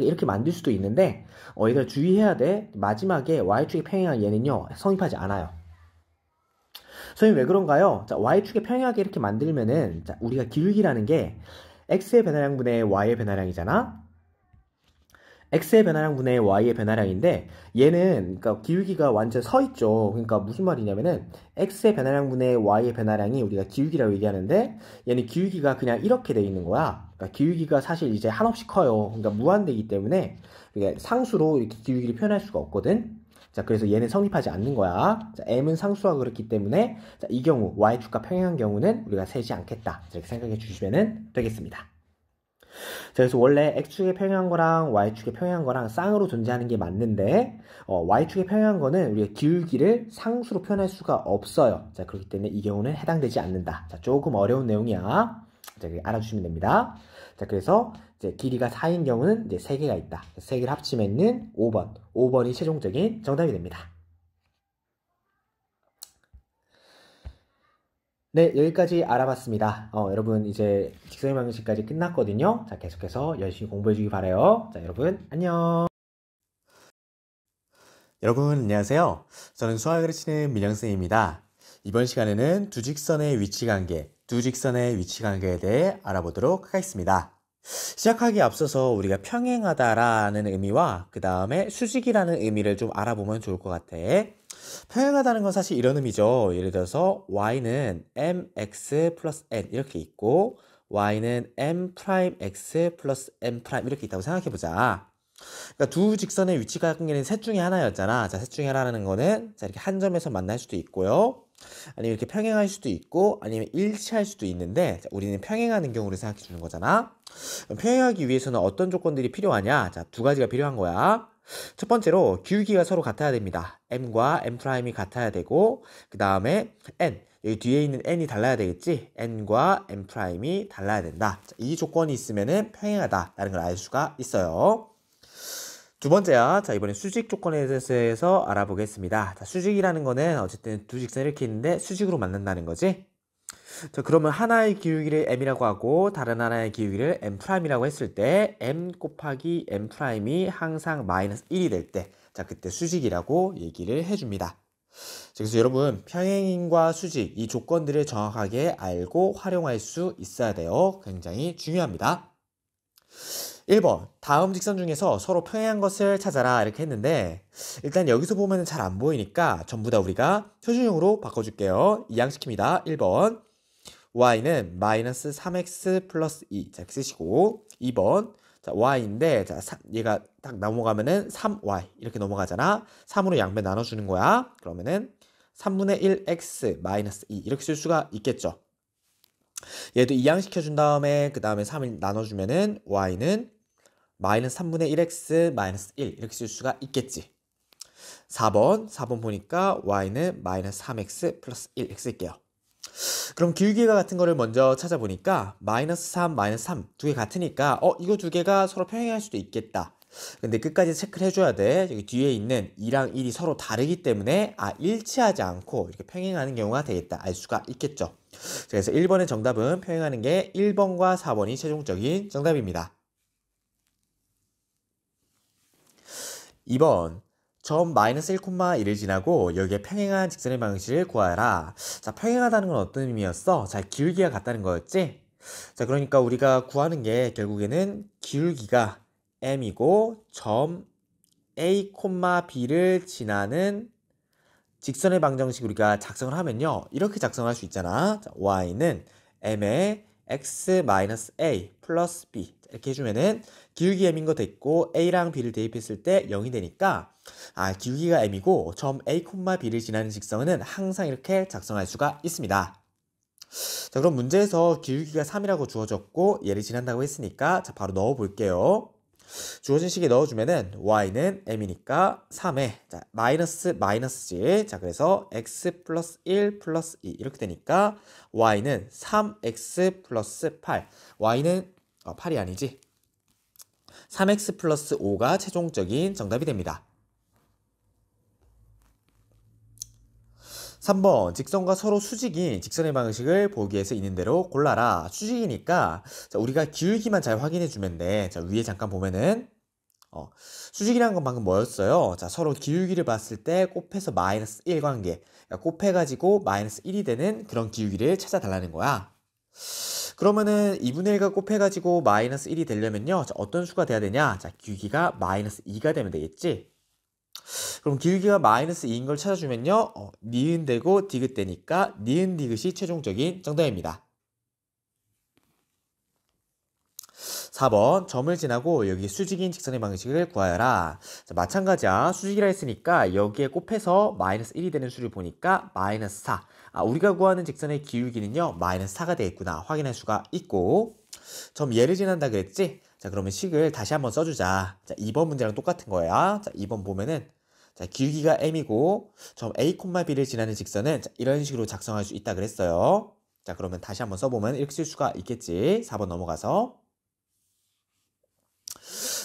이렇게 만들 수도 있는데 얘들 주의해야 돼. 마지막에 y축의 평행한 얘는요 성립하지 않아요. 선생님 왜 그런가요? 자, y축의 평행하게 이렇게 만들면은 자, 우리가 기울기라는 게 x의 변화량분의 y의 변화량이잖아. x의 변화량분의 y의 변화량인데 얘는 그러니까 기울기가 완전 서 있죠. 그러니까 무슨 말이냐면은 x의 변화량분의 y의 변화량이 우리가 기울기라고 얘기하는데 얘는 기울기가 그냥 이렇게 돼 있는 거야. 그러니까 기울기가 사실 이제 한없이 커요. 그러니까 무한대이기 때문에 이게 상수로 이렇게 기울기를 표현할 수가 없거든. 자, 그래서 얘는 성립하지 않는 거야. 자, m은 상수와 그렇기 때문에 자, 이 경우 y축과 평행한 경우는 우리가 세지 않겠다. 이렇게 생각해 주시면 되겠습니다. 자, 그래서 원래 x축에 평행한 거랑 y축에 평행한 거랑 쌍으로 존재하는 게 맞는데 y축에 평행한 거는 우리가 기울기를 상수로 표현할 수가 없어요. 자, 그렇기 때문에 이 경우는 해당되지 않는다. 자, 조금 어려운 내용이야. 자, 알아주시면 됩니다. 자, 그래서 이제 길이가 4인 경우는 이제 3개가 있다. 3개를 합치면은 5번. 5번이 최종적인 정답이 됩니다. 네, 여기까지 알아봤습니다. 여러분 이제 직선의 방정식까지 끝났거든요. 자, 계속해서 열심히 공부해주기 바라요. 자, 여러분 안녕. 여러분 안녕하세요. 저는 수학을 가르치는 민영쌤입니다. 이번 시간에는 두 직선의 위치 관계에 대해 알아보도록 하겠습니다. 시작하기에 앞서서 우리가 평행하다라는 의미와 그 다음에 수직이라는 의미를 좀 알아보면 좋을 것 같아. 평행하다는 건 사실 이런 의미죠. 예를 들어서 y는 mx 플러스 n 이렇게 있고 y는 m'x 플러스 n' 이렇게 있다고 생각해보자. 그러니까 두 직선의 위치 관계는 셋 중에 하나였잖아. 자, 셋 중에 하나라는 거는 자, 이렇게 한 점에서 만날 수도 있고요. 아니면 이렇게 평행할 수도 있고 아니면 일치할 수도 있는데 자, 우리는 평행하는 경우를 생각해 주는 거잖아. 평행하기 위해서는 어떤 조건들이 필요하냐? 자, 두 가지가 필요한 거야. 첫 번째로 기울기가 서로 같아야 됩니다. m과 m'이 같아야 되고 그 다음에 n 여기 뒤에 있는 n이 달라야 되겠지? n과 m'이 달라야 된다. 자, 이 조건이 있으면은 평행하다라는 걸 알 수가 있어요. 두 번째야. 자, 이번엔 수직 조건에 대해서 알아보겠습니다. 자, 수직이라는 거는 어쨌든 두 직선을 이렇게 있는데 수직으로 만난다는 거지. 자, 그러면 하나의 기울기를 m이라고 하고 다른 하나의 기울기를 m'이라고 했을 때 m 곱하기 m'이 항상 마이너스 1이 될 때 자, 그때 수직이라고 얘기를 해줍니다. 자, 그래서 여러분 평행인과 수직 이 조건들을 정확하게 알고 활용할 수 있어야 돼요. 굉장히 중요합니다. 1번 다음 직선 중에서 서로 평행한 것을 찾아라 이렇게 했는데 일단 여기서 보면 잘 안 보이니까 전부 다 우리가 표준형으로 바꿔줄게요. 이항시킵니다. 1번 y는 마이너스 3x 플러스 2 자, 이렇게 쓰시고 2번 자, y인데 자, 얘가 딱 넘어가면은 3y 이렇게 넘어가잖아. 3으로 양변 나눠주는 거야. 그러면은 3분의 1x 마이너스 2 이렇게 쓸 수가 있겠죠. 얘도 이항시켜준 다음에 그 다음에 3을 나눠주면은 y는 마이너스 3분의 1x 마이너스 1 이렇게 쓸 수가 있겠지. 4번 보니까 y는 마이너스 3x 플러스 1 이렇게 쓸게요. 그럼 기울기가 같은 거를 먼저 찾아보니까 마이너스 3, 마이너스 3 두 개 같으니까 이거 두 개가 서로 평행할 수도 있겠다. 근데 끝까지 체크를 해줘야 돼. 여기 뒤에 있는 2랑 1이 서로 다르기 때문에 일치하지 않고 이렇게 평행하는 경우가 되겠다. 알 수가 있겠죠. 그래서 1번의 정답은 평행하는 게 1번과 4번이 최종적인 정답입니다. 2번 점 마이너스 1,1을 지나고 여기에 평행한 직선의 방식을 구하라. 자, 평행하다는 건 어떤 의미였어? 자, 기울기가 같다는 거였지? 자, 그러니까 우리가 구하는 게 결국에는 기울기가 m이고 점 a, b를 지나는 직선의 방정식 우리가 작성을 하면요. 이렇게 작성할 수 있잖아. 자, y는 m의 x-a 플러스 b 이렇게 해주면은 기울기 m인 거 됐고 a랑 b를 대입했을 때 0이 되니까 기울기가 m이고 점 a, b를 지나는 직선은 항상 이렇게 작성할 수가 있습니다. 자, 그럼 문제에서 기울기가 3이라고 주어졌고 얘를 지난다고 했으니까 자, 바로 넣어 볼게요. 주어진 식에 넣어주면은 y는 m이니까 3에 자, 마이너스지. 자, 그래서 x 플러스 1 플러스 2 이렇게 되니까 y는 3x 플러스 8. y는 8이 아니지. 3x 플러스 5가 최종적인 정답이 됩니다. 3번 직선과 서로 수직인 직선의 방식을 보기 위해서 있는 대로 골라라. 수직이니까 자, 우리가 기울기만 잘 확인해 주면 돼. 자, 위에 잠깐 보면은 수직이라는 건 방금 뭐였어요? 자, 서로 기울기를 봤을 때 곱해서 마이너스 1 관계. 그러니까 곱해가지고 마이너스 1이 되는 그런 기울기를 찾아달라는 거야. 그러면은 2분의 1과 곱해가지고 마이너스 1이 되려면요. 자, 어떤 수가 돼야 되냐? 자, 기울기가 마이너스 2가 되면 되겠지? 그럼 기울기가 마이너스 2인 걸 찾아주면요. 니은 되고 디귿 되니까 니은 디귿이 최종적인 정답입니다. 4번 점을 지나고 여기 수직인 직선의 방식을 구하여라. 자, 마찬가지야. 수직이라 했으니까 여기에 곱해서 마이너스 1이 되는 수를 보니까 마이너스 4. 우리가 구하는 직선의 기울기는요. 마이너스 4가 되겠구나 확인할 수가 있고 점 얘를 지난다 그랬지? 자, 그러면 식을 다시 한번 써주자. 자, 2번 문제랑 똑같은 거야. 자, 2번 보면은 자, 기울기가 m이고 점 a, b를 지나는 직선은 자, 이런 식으로 작성할 수 있다 그랬어요. 자, 그러면 다시 한번 써보면 이렇게 쓸 수가 있겠지. 4번 넘어가서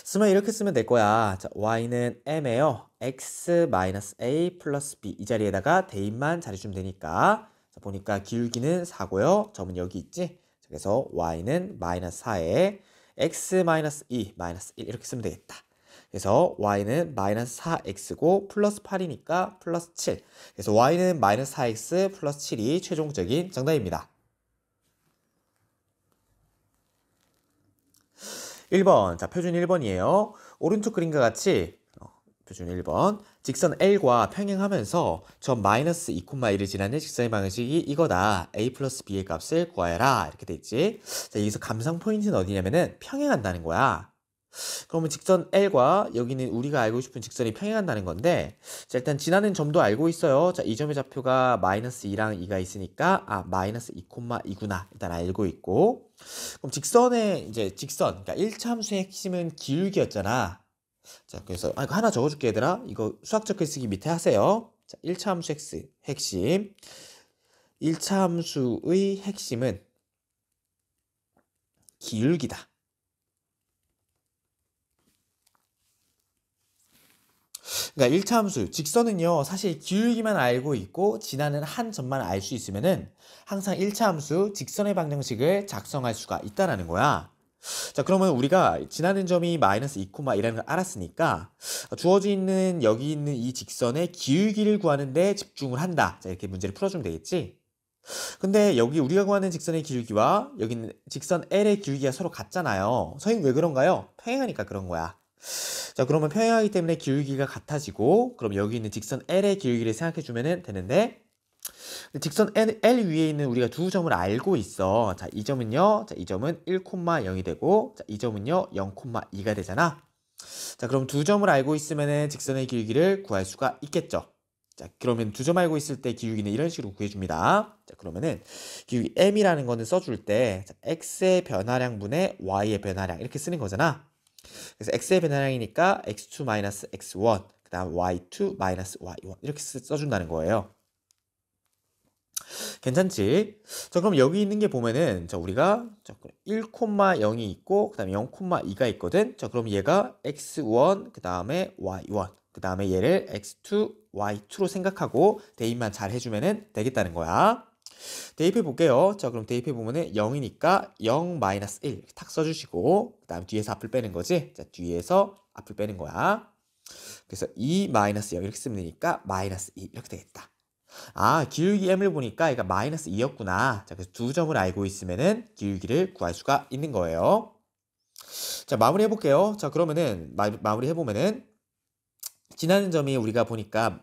쓰면 이렇게 쓰면 될 거야. 자, y는 m에요. x-a 플러스 b 이 자리에다가 대입만 잘해주면 되니까 자, 보니까 기울기는 4고요. 점은 여기 있지. 자, 그래서 y는 마이너스 4에 x-2 마이너스 1 이렇게 쓰면 되겠다. 그래서 y는 마이너스 4x고 플러스 8이니까 플러스 7. 그래서 y는 마이너스 4x 플러스 7이 최종적인 정답입니다. 1번, 자, 표준 1번이에요. 오른쪽 그림과 같이 표준 1번 직선 L과 평행하면서 점 마이너스 2,1을 지나는 직선의 방식이 이거다. A 플러스 B의 값을 구하여라. 이렇게 돼 있지. 자, 여기서 감상 포인트는 어디냐면은 평행한다는 거야. 그러면 직선 L과 여기는 우리가 알고 싶은 직선이 평행한다는 건데 자, 일단 지나는 점도 알고 있어요. 자, 이 점의 좌표가 마이너스 2랑 2가 있으니까 마이너스 2,2구나 일단 알고 있고 그럼 직선의 이제 직선 그러니까 1차 함수의 핵심은 기울기였잖아. 자, 그래서 이거 하나 적어줄게 얘들아. 이거 수학적 글쓰기 밑에 하세요. 자, 1차 함수 핵심 1차 함수의 핵심은 기울기다. 그러니까 1차 함수, 직선은요, 사실 기울기만 알고 있고 지나는 한 점만 알 수 있으면은 항상 1차 함수, 직선의 방정식을 작성할 수가 있다라는 거야. 자, 그러면 우리가 지나는 점이 마이너스 2,1이라는 걸 알았으니까 주어져 있는 여기 있는 이 직선의 기울기를 구하는 데 집중을 한다. 자, 이렇게 문제를 풀어주면 되겠지? 근데 여기 우리가 구하는 직선의 기울기와 여기 있는 직선 L의 기울기가 서로 같잖아요. 선생님 왜 그런가요? 평행하니까 그런 거야. 자, 그러면 평행하기 때문에 기울기가 같아지고 그럼 여기 있는 직선 L의 기울기를 생각해 주면 되는데 직선 L 위에 있는 우리가 두 점을 알고 있어. 자, 이 점은요. 자, 이 점은 1,0이 되고 자, 이 점은요. 0,2가 되잖아. 자, 그럼 두 점을 알고 있으면 직선의 기울기를 구할 수가 있겠죠. 자, 그러면 두 점 알고 있을 때 기울기는 이런 식으로 구해줍니다. 자, 그러면은 기울기 m이라는 거는 써줄 때 자, x의 변화량분의 y의 변화량 이렇게 쓰는 거잖아. 그래서 x의 변화량이니까 x2-x1 그 다음 y2-y1 이렇게 써준다는 거예요. 괜찮지? 자, 그럼 여기 있는 게 보면은 자, 우리가 1,0이 있고 그 다음에 0,2가 있거든. 자, 그럼 얘가 x1 그 다음에 y1 그 다음에 얘를 x2 y2로 생각하고 대입만 잘 해주면 되겠다는 거야. 대입해 볼게요. 자, 그럼 대입해 보면은 0이니까 0-1 이렇게 탁 써주시고 그 다음 뒤에서 앞을 빼는 거지. 자, 뒤에서 앞을 빼는 거야. 그래서 2-0 이렇게 쓰면 되니까 -2 이렇게 되겠다. 기울기 m을 보니까 얘가 -2였구나. 자, 그래서 두 점을 알고 있으면은 기울기를 구할 수가 있는 거예요. 자, 마무리 해볼게요. 자, 그러면은 마무리 해보면은 지나는 점이 우리가 보니까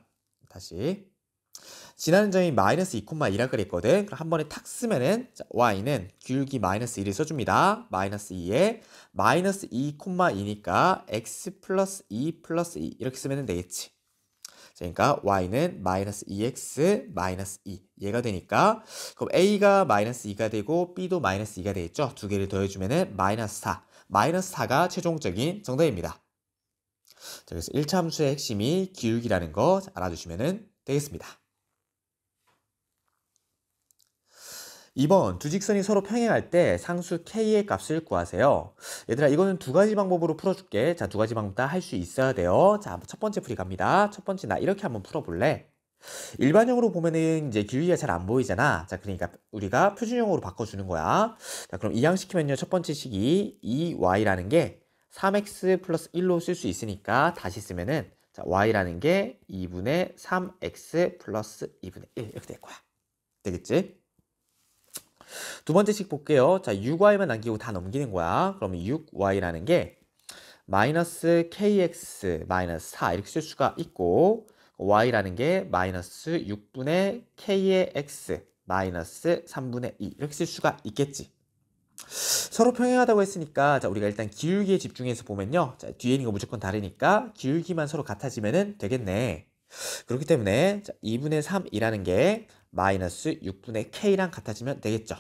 다시 지나는 점이 마이너스 2,2라 그랬거든. 그럼 한 번에 탁 쓰면은 자, y는 기울기 마이너스 1을 써줍니다. 마이너스 2에 마이너스 2,2니까 x 플러스 2 플러스 2 이렇게 쓰면 되겠지. 그러니까 y는 마이너스 2x 마이너스 2 얘가 되니까 그럼 a가 마이너스 2가 되고 b도 마이너스 2가 되겠죠. 두 개를 더해주면은 마이너스 4 마이너스 4가 최종적인 정답입니다. 자, 그래서 1차 함수의 핵심이 기울기라는 거 알아두시면 되겠습니다. 2번 두 직선이 서로 평행할 때 상수 k의 값을 구하세요. 얘들아 이거는 두 가지 방법으로 풀어줄게. 자, 두 가지 방법 다 할 수 있어야 돼요. 자, 첫 번째 풀이 갑니다. 첫 번째 나 이렇게 한번 풀어볼래? 일반적으로 보면은 이제 기울기가 잘 안 보이잖아. 자, 그러니까 우리가 표준형으로 바꿔주는 거야. 자, 그럼 이항시키면요. 첫 번째 식이 2y라는 게 3x 플러스 1로 쓸 수 있으니까 다시 쓰면은 자, y라는 게 2분의 3x 플러스 2분의 1 이렇게 될 거야. 되겠지? 두 번째 식 볼게요. 자, 6y만 남기고 다 넘기는 거야. 그러면 6y라는 게 마이너스 kx 마이너스 4 이렇게 쓸 수가 있고 y라는 게 마이너스 6분의 k의 x 마이너스 3분의 2 이렇게 쓸 수가 있겠지. 서로 평행하다고 했으니까 자, 우리가 일단 기울기에 집중해서 보면요. 자, 뒤에 있는 거 무조건 다르니까 기울기만 서로 같아지면 되겠네. 그렇기 때문에 자, 2분의 3이라는 게 마이너스 6분의 k랑 같아지면 되겠죠.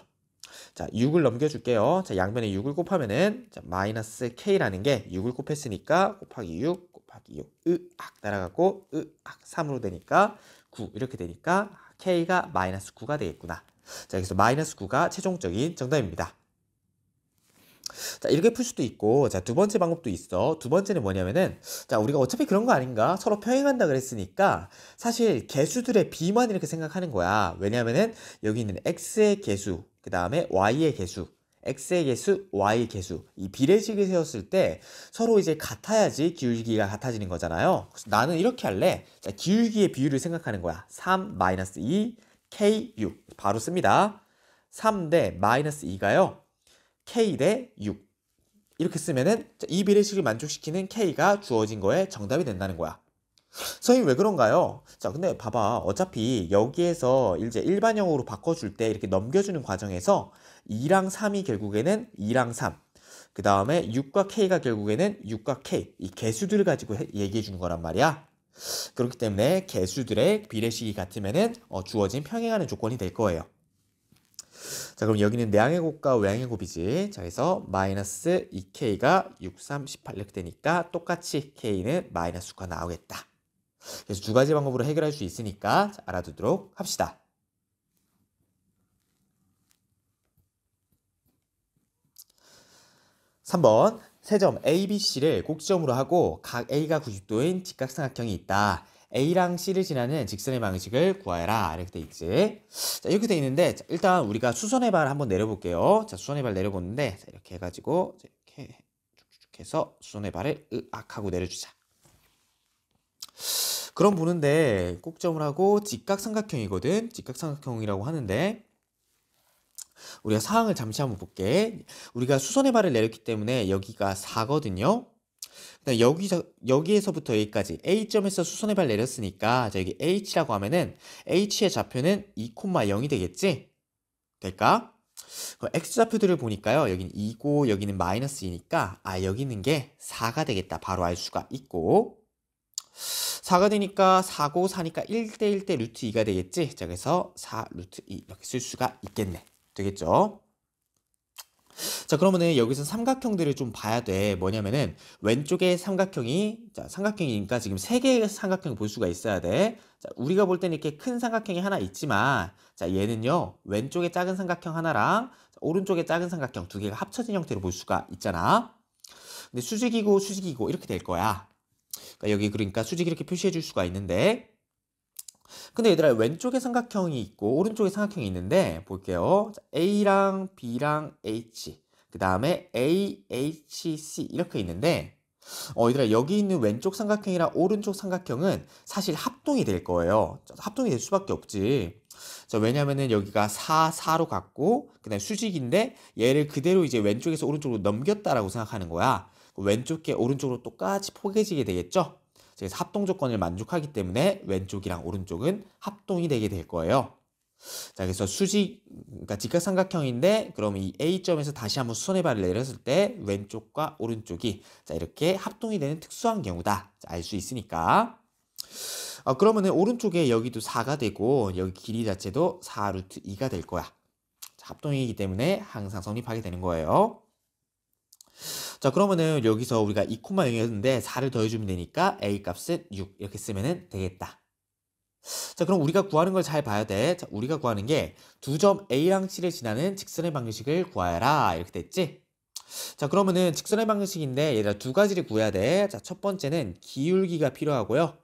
자, 6을 넘겨줄게요. 자, 양변에 6을 곱하면은 자, 마이너스 k라는 게 6을 곱했으니까 곱하기 6 곱하기 6 으악 날아가고 으악 3으로 되니까 9 이렇게 되니까 k가 마이너스 9가 되겠구나. 자, 여기서 마이너스 9가 최종적인 정답입니다. 자, 이렇게 풀 수도 있고, 자, 두 번째 방법도 있어. 두 번째는 뭐냐면은, 자, 우리가 어차피 그런 거 아닌가? 서로 평행한다 그랬으니까, 사실 개수들의 비만 이렇게 생각하는 거야. 왜냐면은, 여기 있는 x의 개수, 그 다음에 y의 개수, x의 개수, y의 개수, 이 비례식을 세웠을 때 서로 이제 같아야지 기울기가 같아지는 거잖아요. 그래서 나는 이렇게 할래. 자, 기울기의 비율을 생각하는 거야. 3-2, k 6. 바로 씁니다. 3 대 마이너스 2가요. k 대 6 이렇게 쓰면은 이 비례식을 만족시키는 k가 주어진 거에 정답이 된다는 거야. 선생님 왜 그런가요? 자, 근데 봐봐. 어차피 여기에서 이제 일반형으로 바꿔줄 때 이렇게 넘겨주는 과정에서 2랑 3이 결국에는 2랑 3. 그 다음에 6과 k가 결국에는 6과 k. 이 개수들을 가지고 얘기해 주는 거란 말이야. 그렇기 때문에 개수들의 비례식이 같으면은 주어진 평행하는 조건이 될 거예요. 자, 그럼 여기는 내항의 곱과 외항의 곱이지. 자, 그래서 마이너스 2k가 6, 3, 18 이렇게 되니까 똑같이 k는 마이너스 9가 나오겠다. 그래서 두 가지 방법으로 해결할 수 있으니까 알아두도록 합시다. 3번 세 점 A, B, C를 꼭지점으로 하고 각 A가 90도인 직각삼각형이 있다. A랑 C를 지나는 직선의 방식을 구하여라. 이렇게 돼 있지. 자, 이렇게 돼 있는데 자, 일단 우리가 수선의 발을 한번 내려볼게요. 자, 수선의 발 내려보는데 자, 이렇게 해가지고 이렇게 쭉쭉 해서 수선의 발을 으악 하고 내려주자. 그럼 보는데 꼭점을 하고 직각삼각형이거든. 직각삼각형이라고 하는데 우리가 사항을 잠시 한번 볼게. 우리가 수선의 발을 내렸기 때문에 여기가 4거든요. 여기에서부터 여기까지 A점에서 수선의 발 내렸으니까 자, 여기 H라고 하면은 H의 좌표는 2,0이 되겠지? 될까? 그럼 X좌표들을 보니까요. 여기는 2고 여기는 마이너스 2니까 여기 있는 게 4가 되겠다. 바로 알 수가 있고 4가 되니까 4고 4니까 1대 1대 루트 2가 되겠지? 자, 그래서 4 루트 2 이렇게 쓸 수가 있겠네. 되겠죠? 자, 그러면은 여기서 삼각형들을 좀 봐야 돼. 뭐냐면은 왼쪽에 삼각형이 자, 삼각형이니까 지금 3개의 삼각형을 볼 수가 있어야 돼. 자, 우리가 볼 때는 이렇게 큰 삼각형이 하나 있지만 자, 얘는요. 왼쪽에 작은 삼각형 하나랑 자, 오른쪽에 작은 삼각형 2개가 합쳐진 형태로 볼 수가 있잖아. 근데 수직이고 수직이고 이렇게 될 거야. 그러니까 여기 그러니까 수직 이렇게 표시해 줄 수가 있는데 근데 얘들아 왼쪽에 삼각형이 있고 오른쪽에 삼각형이 있는데 볼게요. 자, A랑 B랑 H 그 다음에 A, H, C 이렇게 있는데 얘들아 여기 있는 왼쪽 삼각형이랑 오른쪽 삼각형은 사실 합동이 될 거예요. 자, 합동이 될 수밖에 없지. 자, 왜냐면은 여기가 4, 4로 갔고 그 다음에 수직인데 얘를 그대로 이제 왼쪽에서 오른쪽으로 넘겼다라고 생각하는 거야. 왼쪽 게 오른쪽으로 똑같이 포개지게 되겠죠. 그래서 합동 조건을 만족하기 때문에 왼쪽이랑 오른쪽은 합동이 되게 될 거예요. 자, 그래서 그러니까 직각삼각형인데, 그럼 이 A점에서 다시 한번 수선의 발을 내렸을 때 왼쪽과 오른쪽이 자, 이렇게 합동이 되는 특수한 경우다. 알 수 있으니까. 그러면은 오른쪽에 여기도 4가 되고, 여기 길이 자체도 4 루트 2가 될 거야. 자, 합동이기 때문에 항상 성립하게 되는 거예요. 자, 그러면은 여기서 우리가 2,0였는데 4를 더해주면 되니까 A 값은 6 이렇게 쓰면 되겠다. 자, 그럼 우리가 구하는 걸 잘 봐야 돼. 자, 우리가 구하는 게 두 점 A랑 C를 지나는 직선의 방정식을 구하여라 이렇게 됐지? 자, 그러면은 직선의 방정식인데 얘들아 두 가지를 구해야 돼. 자, 첫 번째는 기울기가 필요하고요.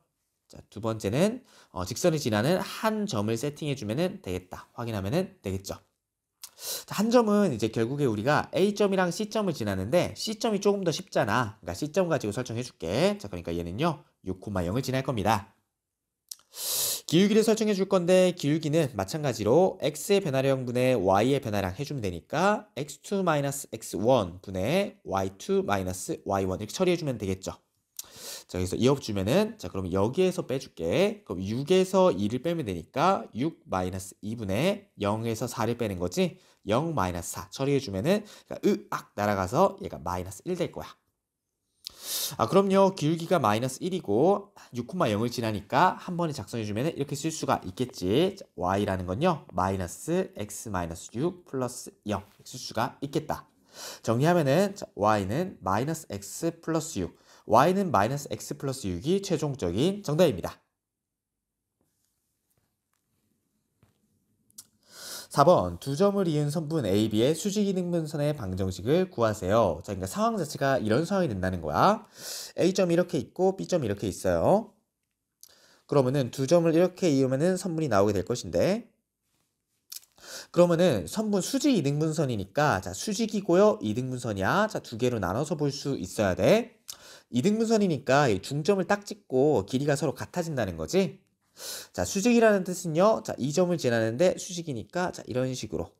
자, 두 번째는 직선을 지나는 한 점을 세팅해주면 되겠다. 확인하면 되겠죠. 자, 한 점은 이제 결국에 우리가 A점이랑 C점을 지나는데 C점이 조금 더 쉽잖아. 그러니까 C점 가지고 설정해줄게. 자, 그러니까 얘는요 6,0을 지날 겁니다. 기울기를 설정해 줄 건데 기울기는 마찬가지로 x의 변화량 분의 y의 변화량 해주면 되니까 x2-x1 분의 y2-y1 이렇게 처리해주면 되겠죠. 자, 그래서 2업 주면은 자, 그럼 여기에서 빼줄게. 그럼 6에서 2를 빼면 되니까 6-2분의 0에서 4를 빼는 거지. 0-4 처리해주면은 그러니까 으악 날아가서 얘가 -1 될 거야. 그럼요. 기울기가 -1이고 6,0을 지나니까 한 번에 작성해주면 이렇게 쓸 수가 있겠지. 자, y라는 건요. -x-6 플러스 0 이렇게 쓸 수가 있겠다. 정리하면은 자, y는 -x 플러스 6 y는 -x 플러스 6이 최종적인 정답입니다. 4번 두 점을 이은 선분 AB의 수직이등분선의 방정식을 구하세요. 자, 그러니까 상황 자체가 이런 상황이 된다는 거야. A점이 이렇게 있고 B점이 이렇게 있어요. 그러면은 두 점을 이렇게 이으면은 선분이 나오게 될 것인데, 그러면은 선분 수직 이등분선이니까 자, 수직이고요. 이등분선이야. 자, 두 개로 나눠서 볼 수 있어야 돼. 이등분선이니까 중점을 딱 찍고 길이가 서로 같아진다는 거지. 자, 수직이라는 뜻은요. 자, 이 점을 지나는데 수직이니까 자, 이런 식으로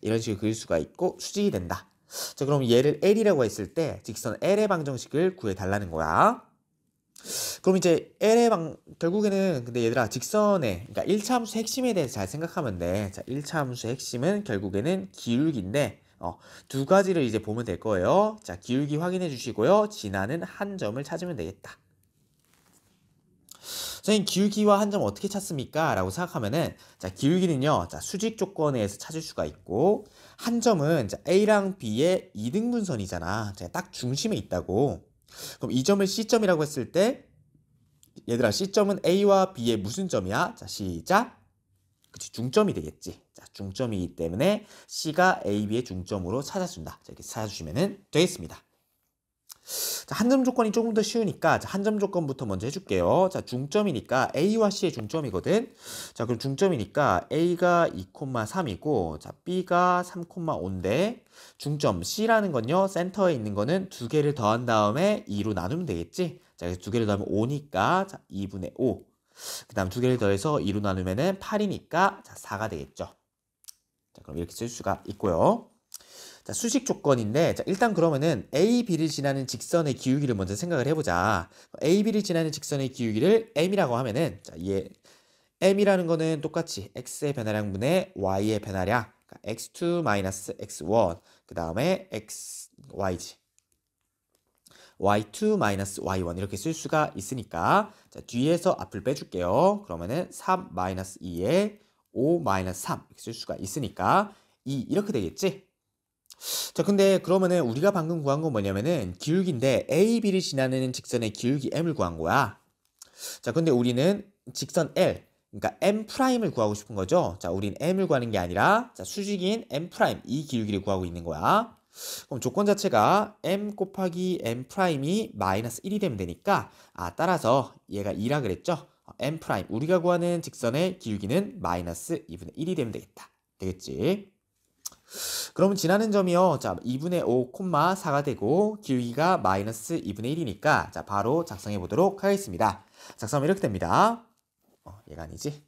그릴 수가 있고 수직이 된다. 자, 그럼 얘를 L이라고 했을 때 직선 L의 방정식을 구해 달라는 거야. 그럼 이제 결국에는 근데 얘들아 직선의 그러니까 1차 함수 핵심에 대해서 잘 생각하면 돼. 자, 1차 함수 핵심은 결국에는 기울기인데 두 가지를 이제 보면 될 거예요. 자, 기울기 확인해 주시고요. 지나는 한 점을 찾으면 되겠다. 선생님 기울기와 한 점 어떻게 찾습니까? 라고 생각하면은 자, 기울기는요. 자, 수직 조건에 의해서 찾을 수가 있고 한 점은 자, A랑 B의 이등분선이잖아. 자, 딱 중심에 있다고. 그럼 이 점을 C점이라고 했을 때 얘들아 C점은 A와 B의 무슨 점이야? 자, 시작. 그치, 중점이 되겠지. 자, 중점이기 때문에 C가 A, B의 중점으로 찾아준다. 자, 이렇게 찾아주시면 되겠습니다. 자, 한 점 조건이 조금 더 쉬우니까 한 점 조건부터 먼저 해줄게요. 자, 중점이니까 A와 C의 중점이거든. 자, 그럼 중점이니까 A가 2,3이고 자, B가 3,5인데 중점 C라는 건요. 센터에 있는 거는 두 개를 더한 다음에 2로 나누면 되겠지. 자, 그래서 두 개를 더하면 5니까 자, 2분의 5. 그 다음 두 개를 더해서 2로 나누면은 8이니까 자, 4가 되겠죠. 자, 그럼 이렇게 쓸 수가 있고요. 자, 수직 조건인데 자, 일단 그러면은 A, B를 지나는 직선의 기울기를 먼저 생각을 해보자. A, B를 지나는 직선의 기울기를 M이라고 하면은 자, M이라는 거는 똑같이 X의 변화량분의 Y의 변화량 그러니까 X2-X1 그 다음에 YG Y2-Y1 이렇게 쓸 수가 있으니까 자, 뒤에서 앞을 빼줄게요. 그러면은 3-2에 5-3 이렇게 쓸 수가 있으니까 2 이렇게 되겠지? 자, 근데 그러면은 우리가 방금 구한 건 뭐냐면은 기울기인데 A, B를 지나는 직선의 기울기 M을 구한 거야. 자, 근데 우리는 직선 L, 그러니까 M'을 구하고 싶은 거죠. 자, 우린 M을 구하는 게 아니라 자, 수직인 M' 이 기울기를 구하고 있는 거야. 그럼 조건 자체가 M 곱하기 M'이 -1이 되면 되니까 따라서 얘가 2라 그랬죠. M' 우리가 구하는 직선의 기울기는 -2분의 1이 되면 되겠다. 되겠지? 그러면 지나는 점이요. 자, 2분의 5, 4가 되고 기울기가 -2분의 1이니까 자, 바로 작성해 보도록 하겠습니다. 작성하면 이렇게 됩니다. 얘가 아니지.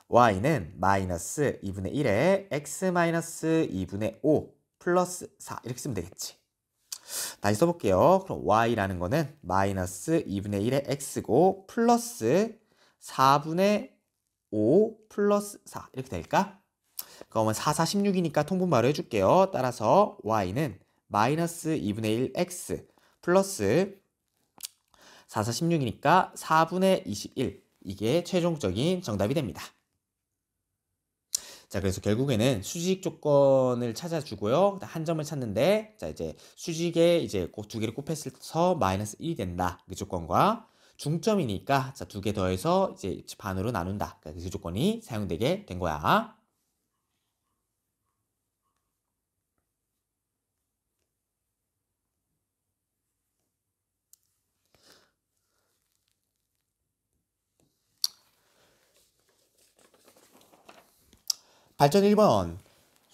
y는 -2분의 1에 x-2분의 5 플러스 4 이렇게 쓰면 되겠지. 다시 써볼게요. 그럼 y라는 거는 마이너스 2분의 1의 x고 플러스 4분의 5 플러스 4 이렇게 될까? 그러면 4, 4, 16이니까 통분바로 해줄게요. 따라서 y는 마이너스 2분의 1 x 플러스 4, 4, 16이니까 4분의 21 이게 최종적인 정답이 됩니다. 자, 그래서 결국에는 수직 조건을 찾아주고요. 한 점을 찾는데, 자, 이제 수직에 이제 두 개를 곱했을 마이너스 1이 된다. 그 조건과 중점이니까, 자, 두 개 더해서 이제 반으로 나눈다. 그 조건이 사용되게 된 거야. 발전 1번.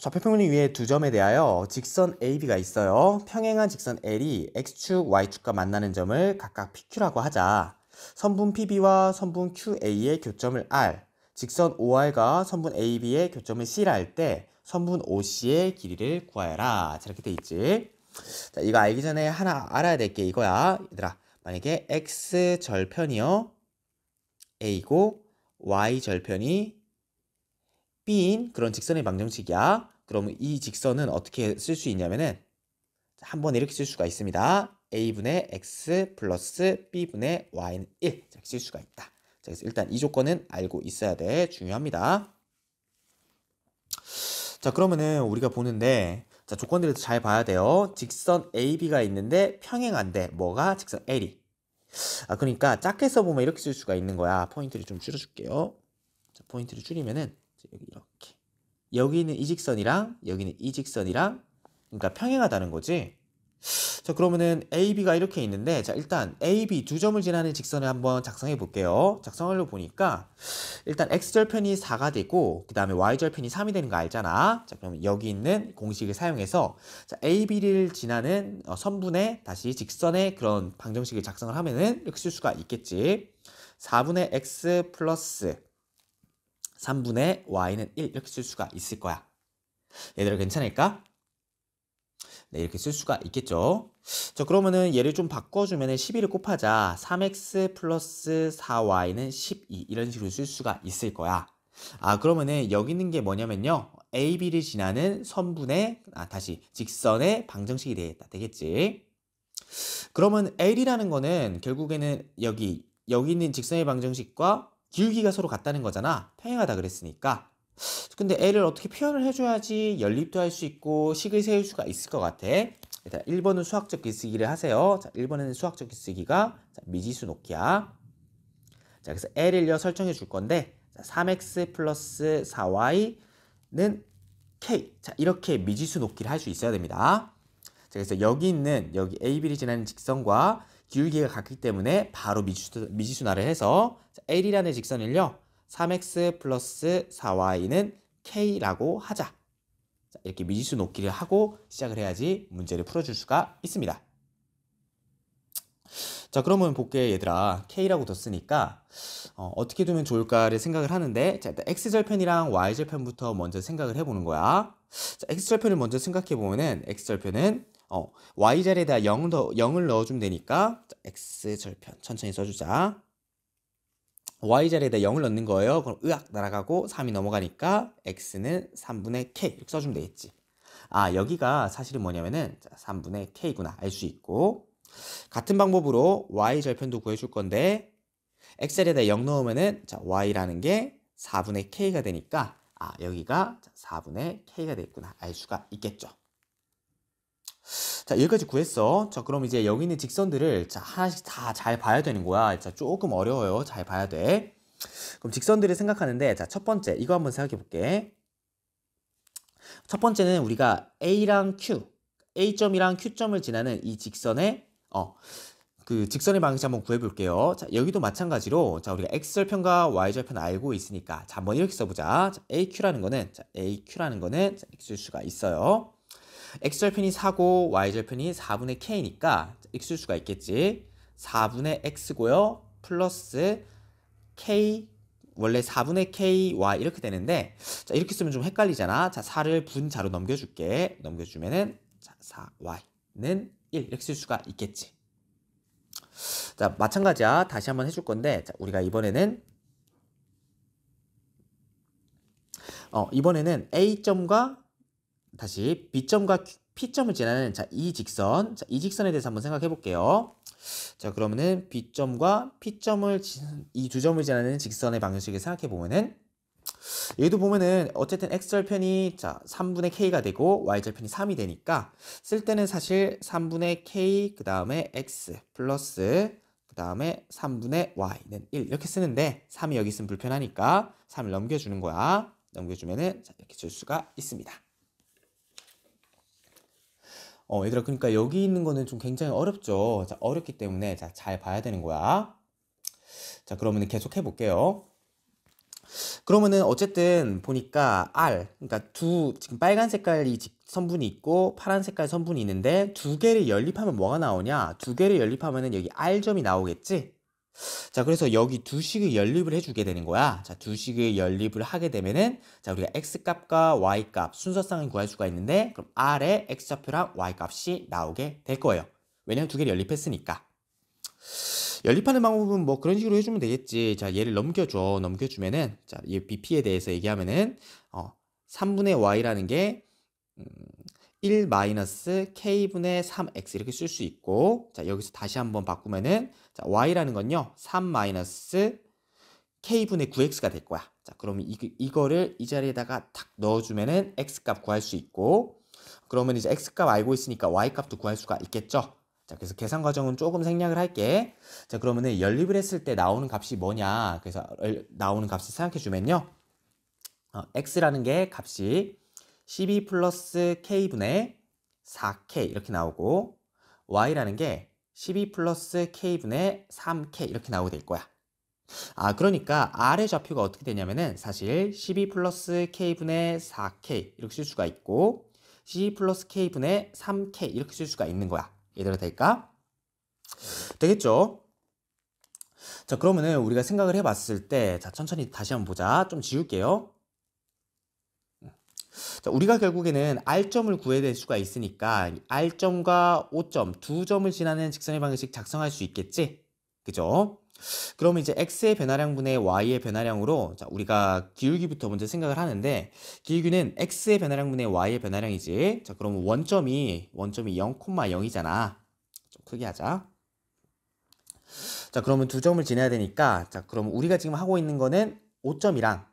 좌표평면을 위해 두 점에 대하여 직선 AB가 있어요. 평행한 직선 L이 X축, Y축과 만나는 점을 각각 PQ라고 하자. 선분 PB와 선분 QA의 교점을 R, 직선 OR과 선분 AB의 교점을 C라 할 때 선분 OC의 길이를 구하여라. 이렇게 돼 있지. 자, 이거 알기 전에 하나 알아야 될 게 이거야. 얘들아, 만약에 X 절편이요 A고 Y 절편이 B인 그런 직선의 방정식이야. 그러면 이 직선은 어떻게 쓸 수 있냐면은 한번 이렇게 쓸 수가 있습니다. A분의 X 플러스 B분의 Y는 1 이렇게 쓸 수가 있다. 자, 그래서 일단 이 조건은 알고 있어야 돼. 중요합니다. 자, 그러면은 우리가 보는데 자, 조건들을 잘 봐야 돼요. 직선 AB가 있는데 평행한데 뭐가 직선 L이. 그러니까 작게 써보면 이렇게 쓸 수가 있는 거야. 포인트를 좀 줄여줄게요. 자, 포인트를 줄이면은 여기 이렇게 여기는 이 직선이랑 여기는 이 직선이랑 그러니까 평행하다는 거지. 자, 그러면은 AB가 이렇게 있는데 자, 일단 AB 두 점을 지나는 직선을 한번 작성해 볼게요. 작성하려고 보니까 일단 X절편이 4가 되고 그 다음에 Y절편이 3이 되는 거 알잖아. 자, 그러면 여기 있는 공식을 사용해서 자, AB를 지나는 선분의 다시 직선의 그런 방정식을 작성을 하면은 이렇게 쓸 수가 있겠지. 4분의 X 플러스 3분의 y는 1 이렇게 쓸 수가 있을 거야. 얘들아 괜찮을까? 네, 이렇게 쓸 수가 있겠죠. 자, 그러면은 얘를 좀 바꿔주면은 12를 곱하자. 3x 플러스 4y는 12 이런 식으로 쓸 수가 있을 거야. 그러면은 여기 있는 게 뭐냐면요. AB를 지나는 선분의 다시 직선의 방정식이 되겠지. 그러면 L이라는 거는 결국에는 여기 있는 직선의 방정식과 기울기가 서로 같다는 거잖아. 평행하다 그랬으니까. 근데 L을 어떻게 표현을 해줘야지 연립도 할 수 있고 식을 세울 수가 있을 것 같아. 일단 1번은 수학적 글쓰기를 하세요. 자, 1번은 수학적 글쓰기가 미지수 놓기야. 자, 그래서 L을 설정해 줄 건데 자, 3x 플러스 4y는 k. 자, 이렇게 미지수 놓기를 할 수 있어야 됩니다. 자, 그래서 여기 AB를 지나는 직선과 기울기가 같기 때문에 바로 미지수나를 해서 L이라는 직선을요 3x 플러스 4y는 k라고 하자. 자, 이렇게 미지수 놓기를 하고 시작을 해야지 문제를 풀어줄 수가 있습니다. 자, 그러면 볼게 얘들아. k라고 뒀으니까 어떻게 두면 좋을까를 생각을 하는데 자, 일단 x절편이랑 y절편부터 먼저 생각을 해보는 거야. 자, x절편을 먼저 생각해보면은 x절편은 y자리에다 0을 넣어주면 되니까 자, x절편 천천히 써주자. y자리에다 0을 넣는 거예요. 그럼 으악 날아가고 3이 넘어가니까 x는 3분의 k 이렇게 써주면 되겠지. 여기가 사실은 뭐냐면은 3분의 k구나 알 수 있고 같은 방법으로 y절편도 구해줄 건데 x자리에다 0 넣으면은 자, y라는 게 4분의 k가 되니까 여기가 4분의 k가 되겠구나 알 수가 있겠죠. 자, 여기까지 구했어. 자, 그럼 이제 여기 있는 직선들을 자, 하나씩 다 잘 봐야 되는 거야. 자, 조금 어려워요. 잘 봐야 돼. 그럼 직선들을 생각하는데 자, 첫 번째 이거 한번 생각해 볼게. 첫 번째는 우리가 A랑 Q, A점이랑 Q점을 지나는 이 직선의 그 직선의 방식 한번 구해볼게요. 자, 여기도 마찬가지로 자, 우리가 X절편과 Y절편 알고 있으니까 자, 한번 이렇게 써보자. 자, AQ라는 거는 자, X일 수가 있어요. X절편이 4고 Y절편이 4분의 K니까 이렇게 쓸 수가 있겠지. 4분의 X고요. 플러스 K 원래 4분의 K, Y 이렇게 되는데 자, 이렇게 쓰면 좀 헷갈리잖아. 자, 4를 분자로 넘겨줄게. 넘겨주면은 자, 4Y는 1 이렇게 쓸 수가 있겠지. 자, 마찬가지야. 다시 한번 해줄 건데, 자, 우리가 이번에는 A점과 다시 B점과 P점을 지나는 자, 이 직선, 자, 이 직선에 대해서 한번 생각해 볼게요. 자, 그러면은 B점과 P점을 이 두 점을 지나는 직선의 방식을 생각해 보면은 얘도 보면은 어쨌든 x절편이 자 3분의 k가 되고 y절편이 3이 되니까 쓸 때는 사실 3분의 k 그 다음에 x 플러스 그 다음에 3분의 y는 1 이렇게 쓰는데 3이 여기 있으면 불편하니까 3을 넘겨주는 거야. 넘겨주면은 자, 이렇게 줄 수가 있습니다. 얘들아, 그러니까 여기 있는 거는 좀 굉장히 어렵죠. 자, 어렵기 때문에 자, 잘 봐야 되는 거야. 자, 그러면은 계속 해볼게요. 그러면은 어쨌든 보니까 R, 그러니까 지금 빨간 색깔이 선분이 있고 파란 색깔 선분이 있는데 두 개를 연립하면 뭐가 나오냐? 두 개를 연립하면은 여기 R점이 나오겠지? 자, 그래서 여기 두 식을 연립을 해주게 되는 거야. 자, 두 식을 연립을 하게 되면은 자, 우리가 X값과 Y값 순서상을 구할 수가 있는데 그럼 R의 X좌표랑 Y값이 나오게 될 거예요. 왜냐면 두 개를 연립했으니까. 연립하는 방법은 뭐 그런 식으로 해주면 되겠지. 자, 얘를 넘겨줘. 넘겨주면은, 자, 이 BP에 대해서 얘기하면은, 3분의 y라는 게, 1 마이너스 k분의 3x 이렇게 쓸 수 있고, 자, 여기서 다시 한번 바꾸면은, 자, y라는 건요, 3 마이너스 k분의 9x가 될 거야. 자, 그러면 이거를 이 자리에다가 탁 넣어주면은 x값 구할 수 있고, 그러면 이제 x값 알고 있으니까 y값도 구할 수가 있겠죠. 자, 그래서 계산 과정은 조금 생략을 할게. 자, 그러면은 연립을 했을 때 나오는 값이 뭐냐? 그래서 나오는 값을 생각해 주면요. x라는 게 값이 12 플러스 k분의 4k 이렇게 나오고 y라는 게 12 플러스 k분의 3k 이렇게 나오게 될 거야. 그러니까 R의 좌표가 어떻게 되냐면은 사실 12 플러스 k분의 4k 이렇게 쓸 수가 있고 12 플러스 k분의 3k 이렇게 쓸 수가 있는 거야. 이대로 될까? 되겠죠? 자, 그러면은 우리가 생각을 해봤을 때, 자, 천천히 다시 한번 보자. 좀 지울게요. 자, 우리가 결국에는 R점을 구해야 될 수가 있으니까 R점과 O점 두 점을 지나는 직선의 방식 작성할 수 있겠지? 그죠? 그러면 이제 X의 변화량분의 Y의 변화량으로 자, 우리가 기울기부터 먼저 생각을 하는데 기울기는 X의 변화량분의 Y의 변화량이지. 자, 그러면 원점이 0,0이잖아. 좀 크게 하자. 자, 그러면 두 점을 지나야 되니까 자, 그러면 우리가 지금 하고 있는 거는 5점이랑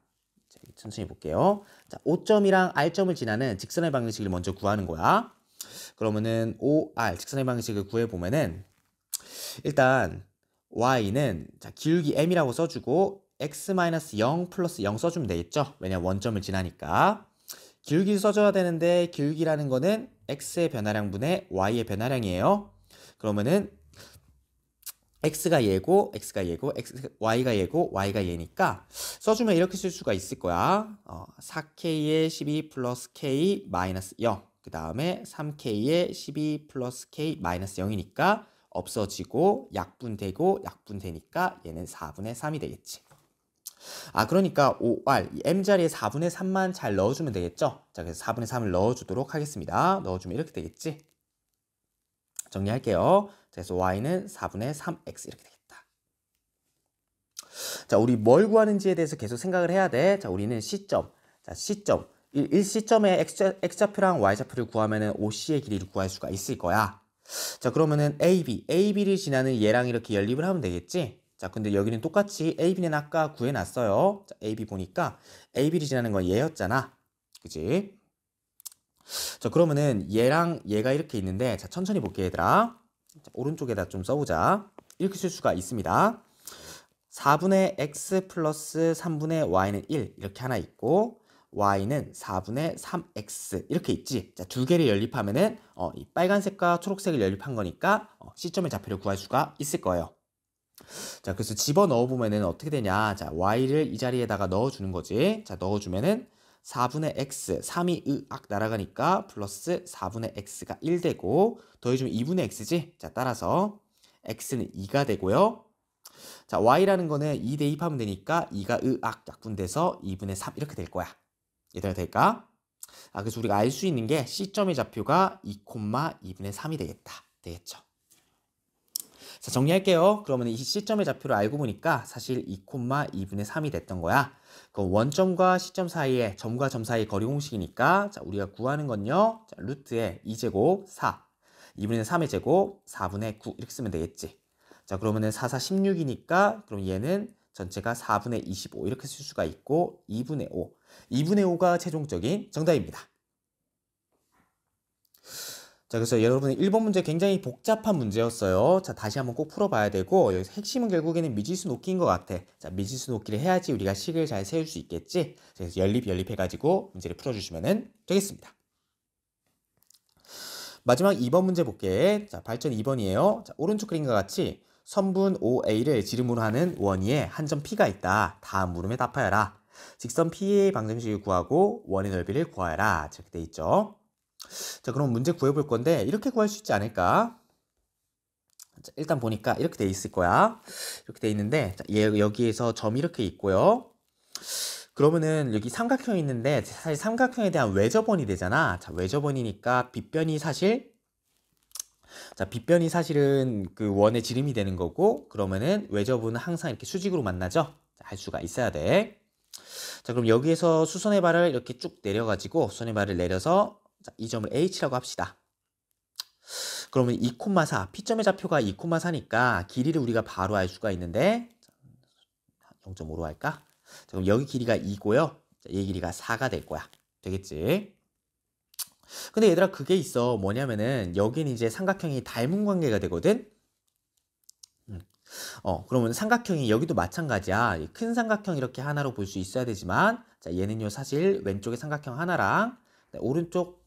자, 천천히 볼게요. 자, 5점이랑 R점을 지나는 직선의 방식을 먼저 구하는 거야. 그러면은 OR 직선의 방식을 구해 보면은 일단 y는 자, 기울기 m이라고 써주고 x-0 플러스 0 써주면 되겠죠? 왜냐면 원점을 지나니까. 기울기를 써줘야 되는데 기울기라는 거는 x의 변화량분의 y의 변화량이에요. 그러면은 y가 얘고 y가 얘고 y가 얘니까 써주면 이렇게 쓸 수가 있을 거야. 4k에 12 플러스 k 마이너스 0. 그 다음에 3k에 12 플러스 k 마이너스 0이니까 없어지고 약분되니까 얘는 4분의 3이 되겠지. 그러니까 OR, 이 M자리에 4분의 3만 잘 넣어주면 되겠죠? 자, 그래서 4분의 3을 넣어주도록 하겠습니다. 넣어주면 이렇게 되겠지? 정리할게요. 그래서 Y는 4분의 3X 이렇게 되겠다. 자, 우리 뭘 구하는지에 대해서 계속 생각을 해야 돼. 자, 우리는 C점. 자, C점. 1C점의 X좌표랑 Y좌표를 구하면은 OC의 길이를 구할 수가 있을 거야. 자, 그러면은 AB를 지나는 얘랑 이렇게 연립을 하면 되겠지? 자, 근데 여기는 똑같이 AB는 아까 구해놨어요. 자, AB 보니까 AB를 지나는 건 얘였잖아. 그치? 자, 그러면은 얘랑 얘가 이렇게 있는데, 자, 천천히 볼게, 얘들아. 자, 오른쪽에다 좀 써보자. 이렇게 쓸 수가 있습니다. 4분의 x 플러스 3분의 y는 1 이렇게 하나 있고 y는 4분의 3x 이렇게 있지. 자, 두 개를 연립하면은 이 빨간색과 초록색을 연립한 거니까 C점의 좌표를 구할 수가 있을 거예요. 자, 그래서 집어넣어 보면은 어떻게 되냐. 자, y를 이 자리에다가 넣어주는 거지. 자, 넣어주면은 4분의 x, 3이 으악 날아가니까 플러스 4분의 x가 1 되고 더해주면 2분의 x지. 자, 따라서 x는 2가 되고요. 자, y라는 거는 2 대입하면 되니까 2가 으악 약분돼서 2분의 3 이렇게 될 거야. 이대로 될까? 그래서 우리가 알 수 있는 게 C점의 좌표가 2,2분의 3이 되겠다. 되겠죠. 자, 정리할게요. 그러면 이 시점의 좌표를 알고 보니까 사실 2,2분의 3이 됐던 거야. 그럼 원점과 시점 사이에 점과 점 사이 거리 공식이니까 자, 우리가 구하는 건요. 자, 루트에 2제곱 4, 2분의 3의 제곱 4분의 9 이렇게 쓰면 되겠지. 자, 그러면은 4, 4, 16이니까 그럼 얘는 전체가 4분의 25 이렇게 쓸 수가 있고 2분의 5. 2분의 5가 최종적인 정답입니다. 자, 그래서 여러분의 1번 문제 굉장히 복잡한 문제였어요. 자, 다시 한번 꼭 풀어봐야 되고 여기서 핵심은 결국에는 미지수 놓기인 것 같아. 자, 미지수 놓기를 해야지 우리가 식을 잘 세울 수 있겠지. 그래서 연립해가지고 문제를 풀어주시면 되겠습니다. 마지막 2번 문제 볼게. 자, 발전 2번이에요. 자, 오른쪽 그림과 같이 선분 OA를 지름으로 하는 원위에 한 점 P가 있다. 다음 물음에 답하여라. 직선 P의 방정식을 구하고 원의 넓이를 구하여라. 이렇게 돼 있죠. 자, 그럼 문제 구해볼 건데 이렇게 구할 수 있지 않을까? 자, 일단 보니까 이렇게 돼 있을 거야. 이렇게 돼 있는데 자, 여기에서 점이 이렇게 있고요. 그러면은 여기 삼각형이 있는데 사실 삼각형에 대한 외접원이 되잖아. 자, 외접원이니까 빗변이 사실은 그 원의 지름이 되는 거고 그러면은 외접원은 항상 이렇게 수직으로 만나죠. 자, 할 수가 있어야 돼. 자, 그럼 여기에서 수선의 발을 이렇게 쭉 내려가지고 수선의 발을 내려서 자, 이 점을 H라고 합시다. 그러면 2,4, P점의 좌표가 2,4니까 길이를 우리가 바로 알 수가 있는데 0.5로 할까? 자, 그럼 여기 길이가 2고요. 자, 얘 길이가 4가 될 거야. 되겠지? 근데 얘들아 그게 있어. 뭐냐면은 여기는 이제 삼각형이 닮은 관계가 되거든? 그러면 삼각형이 여기도 마찬가지야. 큰 삼각형 이렇게 하나로 볼 수 있어야 되지만 자, 얘는요 사실 왼쪽에 삼각형 하나랑 오른쪽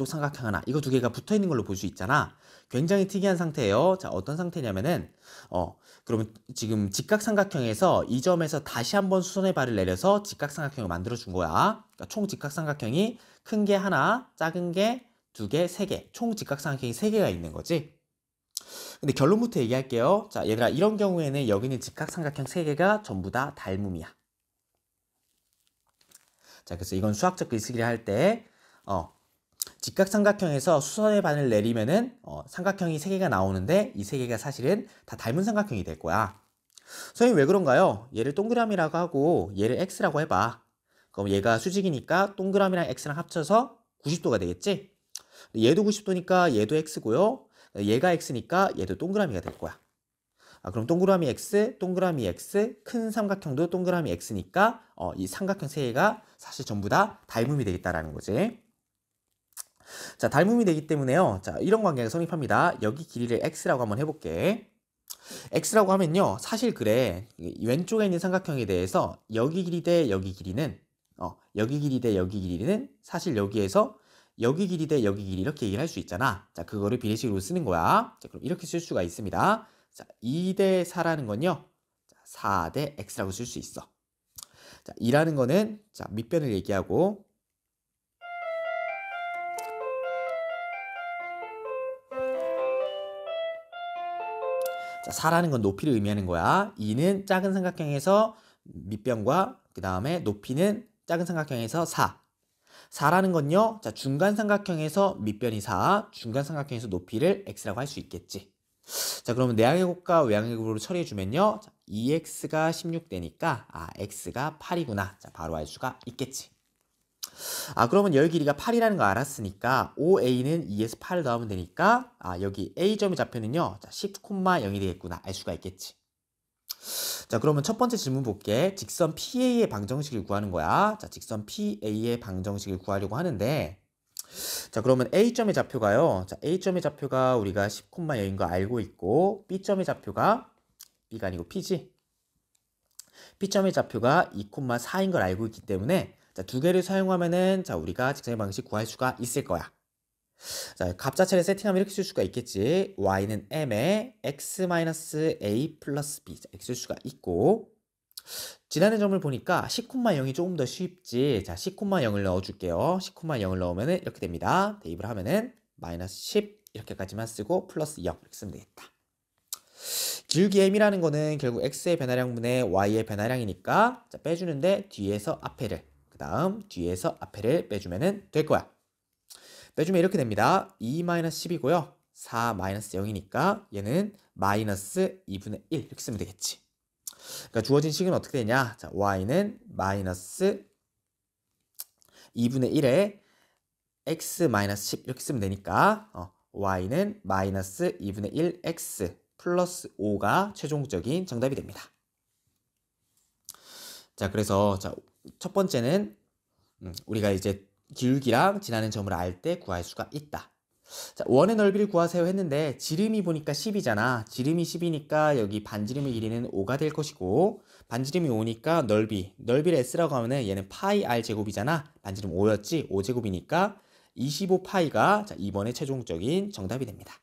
삼각형 하나 이거 두 개가 붙어 있는 걸로 볼 수 있잖아. 굉장히 특이한 상태예요. 자, 어떤 상태냐면은 그러면 지금 직각삼각형에서 이 점에서 다시 한번 수선의 발을 내려서 직각삼각형을 만들어 준 거야. 그러니까 총 직각삼각형이 큰 게 하나, 작은 게 두 개, 세 개. 총 직각삼각형이 세 개가 있는 거지. 근데 결론부터 얘기할게요. 자, 얘들아 이런 경우에는 여기는 직각삼각형 세 개가 전부 다 닮음이야. 자, 그래서 이건 수학적 글쓰기를 할 때 직각삼각형에서 수선의 반을 내리면은 삼각형이 3개가 나오는데 이 3개가 사실은 다 닮은 삼각형이 될 거야. 선생님 왜 그런가요? 얘를 동그라미라고 하고 얘를 x라고 해봐. 그럼 얘가 수직이니까 동그라미랑 x랑 합쳐서 90도가 되겠지? 얘도 90도니까 얘도 x고요. 얘가 x니까 얘도 동그라미가 될 거야. 그럼 동그라미 x, 큰 삼각형도 동그라미 x니까 이 삼각형 3개가 사실 전부 다 닮음이 되겠다라는 거지. 자, 닮음이 되기 때문에요. 자, 이런 관계가 성립합니다. 여기 길이를 x라고 한번 해볼게. x라고 하면요. 사실 그래. 왼쪽에 있는 삼각형에 대해서 여기 길이 대 여기 길이는 여기 길이 대 여기 길이는 사실 여기에서 여기 길이 대 여기 길이 이렇게 얘기를 할 수 있잖아. 자, 그거를 비례식으로 쓰는 거야. 자, 그럼 이렇게 쓸 수가 있습니다. 자, 2 대 4라는 건요. 자, 4 대 x라고 쓸 수 있어. 자, 2라는 거는 자, 밑변을 얘기하고 자, 4라는 건 높이를 의미하는 거야. 2는 작은 삼각형에서 밑변과 그 다음에 높이는 작은 삼각형에서 4. 4라는 건요. 자, 중간 삼각형에서 밑변이 4, 중간 삼각형에서 높이를 x라고 할 수 있겠지. 자, 그러면 내항의 곱과 외항의 곱으로 처리해주면요. 2x가 16되니까 x가 8이구나. 자, 바로 알 수가 있겠지. 그러면 열 길이가 8이라는 거 알았으니까 OA는 2에서 8을 더하면 되니까 여기 A점의 좌표는요. 자, 10,0이 되겠구나. 알 수가 있겠지. 자, 그러면 첫 번째 질문 볼게. 직선 PA의 방정식을 구하는 거야. 자, 직선 PA의 방정식을 구하려고 하는데 자, 그러면 A점의 좌표가요. 자, A점의 좌표가 우리가 10,0인 거 알고 있고 B점의 좌표가 B가 아니고 P지. P점의 좌표가 2,4인 걸 알고 있기 때문에 자, 두 개를 사용하면은 자, 우리가 직선의 방식 구할 수가 있을 거야. 자, 값 자체를 세팅하면 이렇게 쓸 수가 있겠지. y는 m에 x-a 플러스 b 이렇게 쓸 수가 있고 지난해 점을 보니까 10,0이 조금 더 쉽지. 자, 10,0을 넣어줄게요. 10,0을 넣으면은 이렇게 됩니다. 대입을 하면은 마이너스 10 이렇게까지만 쓰고 플러스 0 이렇게 쓰면 되겠다. 기울기 m이라는 거는 결국 x의 변화량분의 y의 변화량이니까 자, 빼주는데 뒤에서 앞에를 그 다음 뒤에서 앞에를 빼주면 될 거야. 빼주면 이렇게 됩니다. 2-10이고요. 4-0이니까 얘는 마이너스 2분의 1 이렇게 쓰면 되겠지. 그러니까 주어진 식은 어떻게 되냐? 자, y는 마이너스 2분의 1에 x-10 이렇게 쓰면 되니까 y는 마이너스 2분의 1 x 플러스 5가 최종적인 정답이 됩니다. 자, 그래서 첫 번째는 우리가 이제 기울기랑 지나는 점을 알 때 구할 수가 있다. 자, 원의 넓이를 구하세요 했는데 지름이 보니까 10이잖아. 지름이 10이니까 여기 반지름의 길이는 5가 될 것이고 반지름이 5니까 넓이를 s라고 하면은 얘는 파이 r 제곱이잖아. 반지름 5였지. 5제곱이니까 25파이가 2번의 최종적인 정답이 됩니다.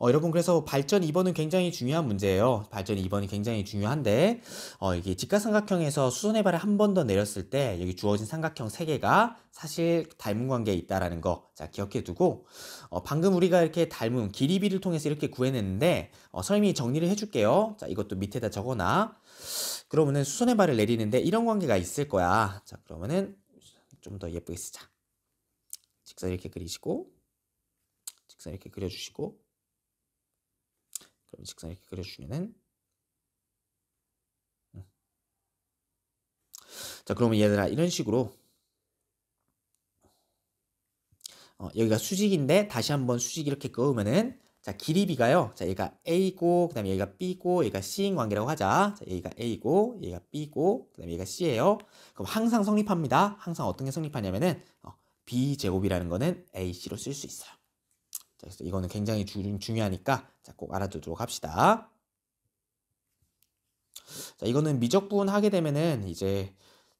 여러분, 그래서 발전 2번은 굉장히 중요한 문제예요. 발전 2번이 굉장히 중요한데 이게 직각삼각형에서 수선의 발을 한 번 더 내렸을 때 여기 주어진 삼각형 3개가 사실 닮은 관계에 있다라는 거 기억해 두고 방금 우리가 이렇게 닮은 길이비를 통해서 이렇게 구해냈는데 선생님이 정리를 해줄게요. 자, 이것도 밑에다 적어놔. 그러면은 수선의 발을 내리는데 이런 관계가 있을 거야. 자, 그러면은 좀 더 예쁘게 쓰자. 직선 이렇게 그리시고 직선 이렇게 그려주시고 그럼 직선 이렇게 그려주면은 자, 그러면 얘들아 이런 식으로 여기가 수직인데 다시 한번 수직 이렇게 그으면은 자, 길이비가요. 자, 얘가 A고 그다음에 여기가 B고 얘가 C인 관계라고 하자. 자, 여기가 A고 얘가 B고 그다음에 얘가 C예요. 그럼 항상 성립합니다. 항상 어떤 게 성립하냐면은 B제곱이라는 거는 AC로 쓸 수 있어요. 자, 그래서 이거는 굉장히 중요하니까 자, 꼭 알아두도록 합시다. 자, 이거는 미적분 하게 되면은 이제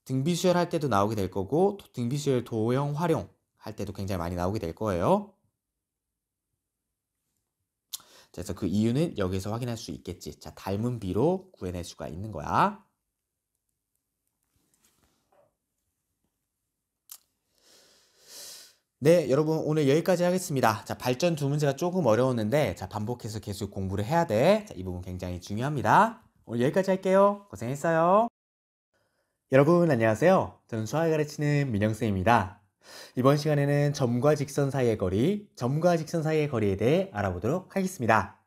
등비수열 할 때도 나오게 될 거고 등비수열 도형 활용 할 때도 굉장히 많이 나오게 될 거예요. 자, 그래서 그 이유는 여기서 확인할 수 있겠지. 자, 닮은 비로 구해낼 수가 있는 거야. 네, 여러분 오늘 여기까지 하겠습니다. 자, 발전 두 문제가 조금 어려웠는데 자, 반복해서 계속 공부를 해야 돼. 자, 이 부분 굉장히 중요합니다. 오늘 여기까지 할게요. 고생했어요. 여러분 안녕하세요. 저는 수학을 가르치는 민영쌤입니다. 이번 시간에는 점과 직선 사이의 거리, 점과 직선 사이의 거리에 대해 알아보도록 하겠습니다.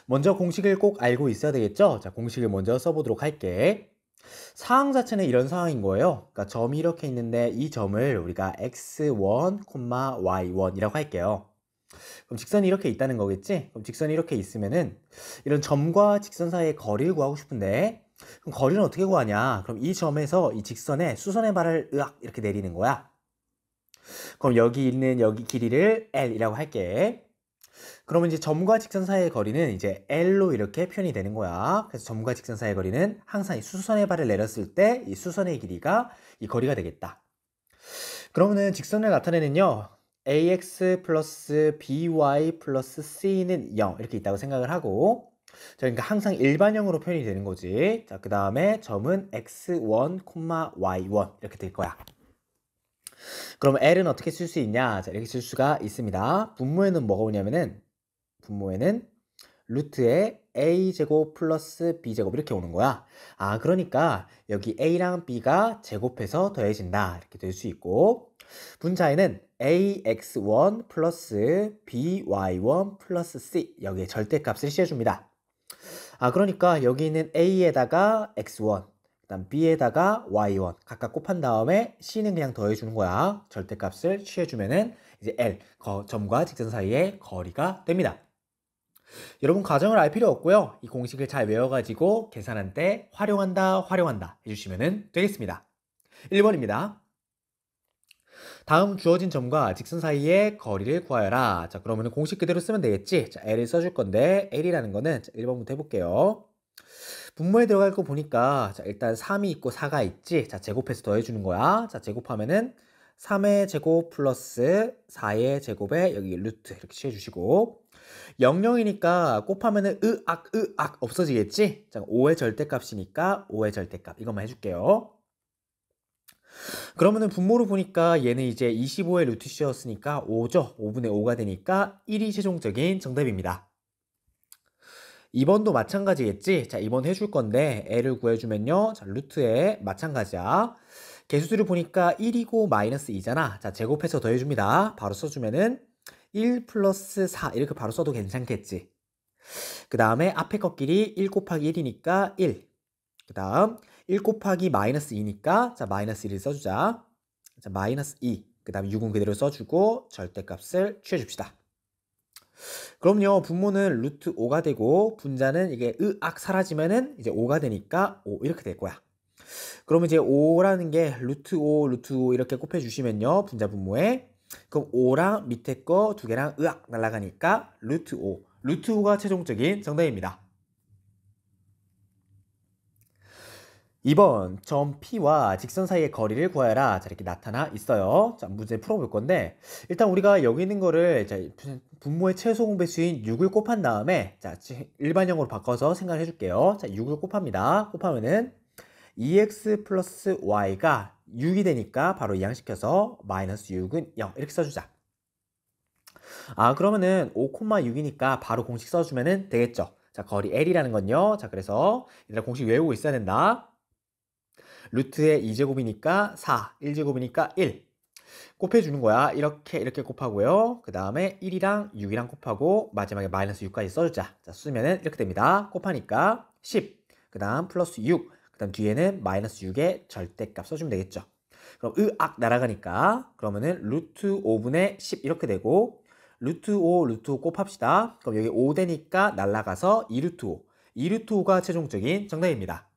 먼저 공식을 꼭 알고 있어야 되겠죠? 자, 공식을 먼저 써보도록 할게. 상황 자체는 이런 상황인 거예요. 그러니까 점이 이렇게 있는데 이 점을 우리가 x1, y1이라고 할게요. 그럼 직선이 이렇게 있다는 거겠지? 그럼 직선이 이렇게 있으면은 이런 점과 직선 사이의 거리를 구하고 싶은데 그럼 거리는 어떻게 구하냐? 그럼 이 점에서 이 직선에 수선의 발을 으악 이렇게 내리는 거야. 그럼 여기 있는 여기 길이를 L이라고 할게. 그러면 이제 점과 직선 사이의 거리는 이제 L로 이렇게 표현이 되는 거야. 그래서 점과 직선 사이의 거리는 항상 이 수선의 발을 내렸을 때 이 수선의 길이가 이 거리가 되겠다. 그러면은 직선을 나타내는요. ax 플러스 by 플러스 c는 0 이렇게 있다고 생각을 하고 그러니까 항상 일반형으로 표현이 되는 거지. 자, 그 다음에 점은 x1, y1 이렇게 될 거야. 그럼 L은 어떻게 쓸 수 있냐? 자, 이렇게 쓸 수가 있습니다. 분모에는 뭐가 오냐면은 분모에는 루트에 a제곱 플러스 b제곱 이렇게 오는 거야. 아, 그러니까 여기 a랑 b가 제곱해서 더해진다 이렇게 될 수 있고 분자에는 ax1 플러스 by1 플러스 c 여기에 절대값을 씌워줍니다. 아, 그러니까 여기 있는 a에다가 x1 그다음 b에다가 y1 각각 곱한 다음에 c는 그냥 더해주는 거야. 절대값을 취해주면은 이제 L 점과 직선 사이의 거리가 됩니다. 여러분 과정을 알 필요 없고요. 이 공식을 잘 외워가지고 계산할 때 활용한다 해주시면 되겠습니다. 1번입니다. 다음 주어진 점과 직선 사이의 거리를 구하여라. 자, 그러면 공식 그대로 쓰면 되겠지. 자, L을 써줄 건데 L이라는 거는 1번부터 해볼게요. 분모에 들어갈 거 보니까 자, 일단 3이 있고 4가 있지. 자, 제곱해서 더해주는 거야. 자, 제곱하면은 3의 제곱 플러스 4의 제곱에 여기 루트 이렇게 취해주시고 00이니까 곱하면은 으악 없어지겠지? 자, 5의 절대값이니까 5의 절대값 이것만 해줄게요. 그러면은 분모로 보니까 얘는 이제 25의 루트 씌웠으니까 5죠. 5분의 5가 되니까 1이 최종적인 정답입니다. 2번도 마찬가지겠지? 자, 2번 해줄 건데 L을 구해주면요. 자, 루트에 마찬가지야. 개수들을 보니까 1이고 마이너스 2잖아. 자, 제곱해서 더해줍니다. 바로 써주면은 1 플러스 4 이렇게 바로 써도 괜찮겠지. 그 다음에 앞에 것끼리 1 곱하기 1이니까 1. 그 다음 1 곱하기 마이너스 2니까 자 마이너스 1을 써주자. 자 마이너스 2. 그 다음에 6은 그대로 써주고 절대값을 취해줍시다. 그럼요, 분모는 루트 5가 되고 분자는 이게 으악 사라지면은 이제 5가 되니까 5 이렇게 될 거야. 그러면 이제 5라는 게 루트 5, 루트 5 이렇게 곱해주시면요, 분자 분모에. 그럼 5랑 밑에 거 두 개랑 으악 날아가니까 루트 5. 루트 5가 최종적인 정답입니다. 2번, 점 P와 직선 사이의 거리를 구하여라. 자, 이렇게 나타나 있어요. 자, 문제 풀어볼 건데, 일단 우리가 여기 있는 거를, 자, 분모의 최소 공배수인 6을 곱한 다음에, 자, 일반형으로 바꿔서 생각을 해줄게요. 자, 6을 곱합니다. 곱하면은, 2x 플러스 y가 6이 되니까 바로 이항시켜서 마이너스 6은 0 이렇게 써주자. 아, 그러면은 5,6이니까 바로 공식 써주면은 되겠죠. 자, 거리 L이라는 건요. 자, 그래서 얘들아 공식 외우고 있어야 된다. 루트의 2제곱이니까 4, 1제곱이니까 1. 곱해주는 거야. 이렇게 곱하고요. 그 다음에 1이랑 6이랑 곱하고 마지막에 마이너스 6까지 써주자. 자, 쓰면은 이렇게 됩니다. 곱하니까 10. 그 다음 플러스 6. 그 다음 뒤에는 마이너스 6의 절대값 써주면 되겠죠. 그럼 으악 날아가니까 그러면은 루트 5분의 10 이렇게 되고 루트 5, 루트 5 곱합시다. 그럼 여기 5 되니까 날아가서 2루트 5. 2루트 5가 최종적인 정답입니다.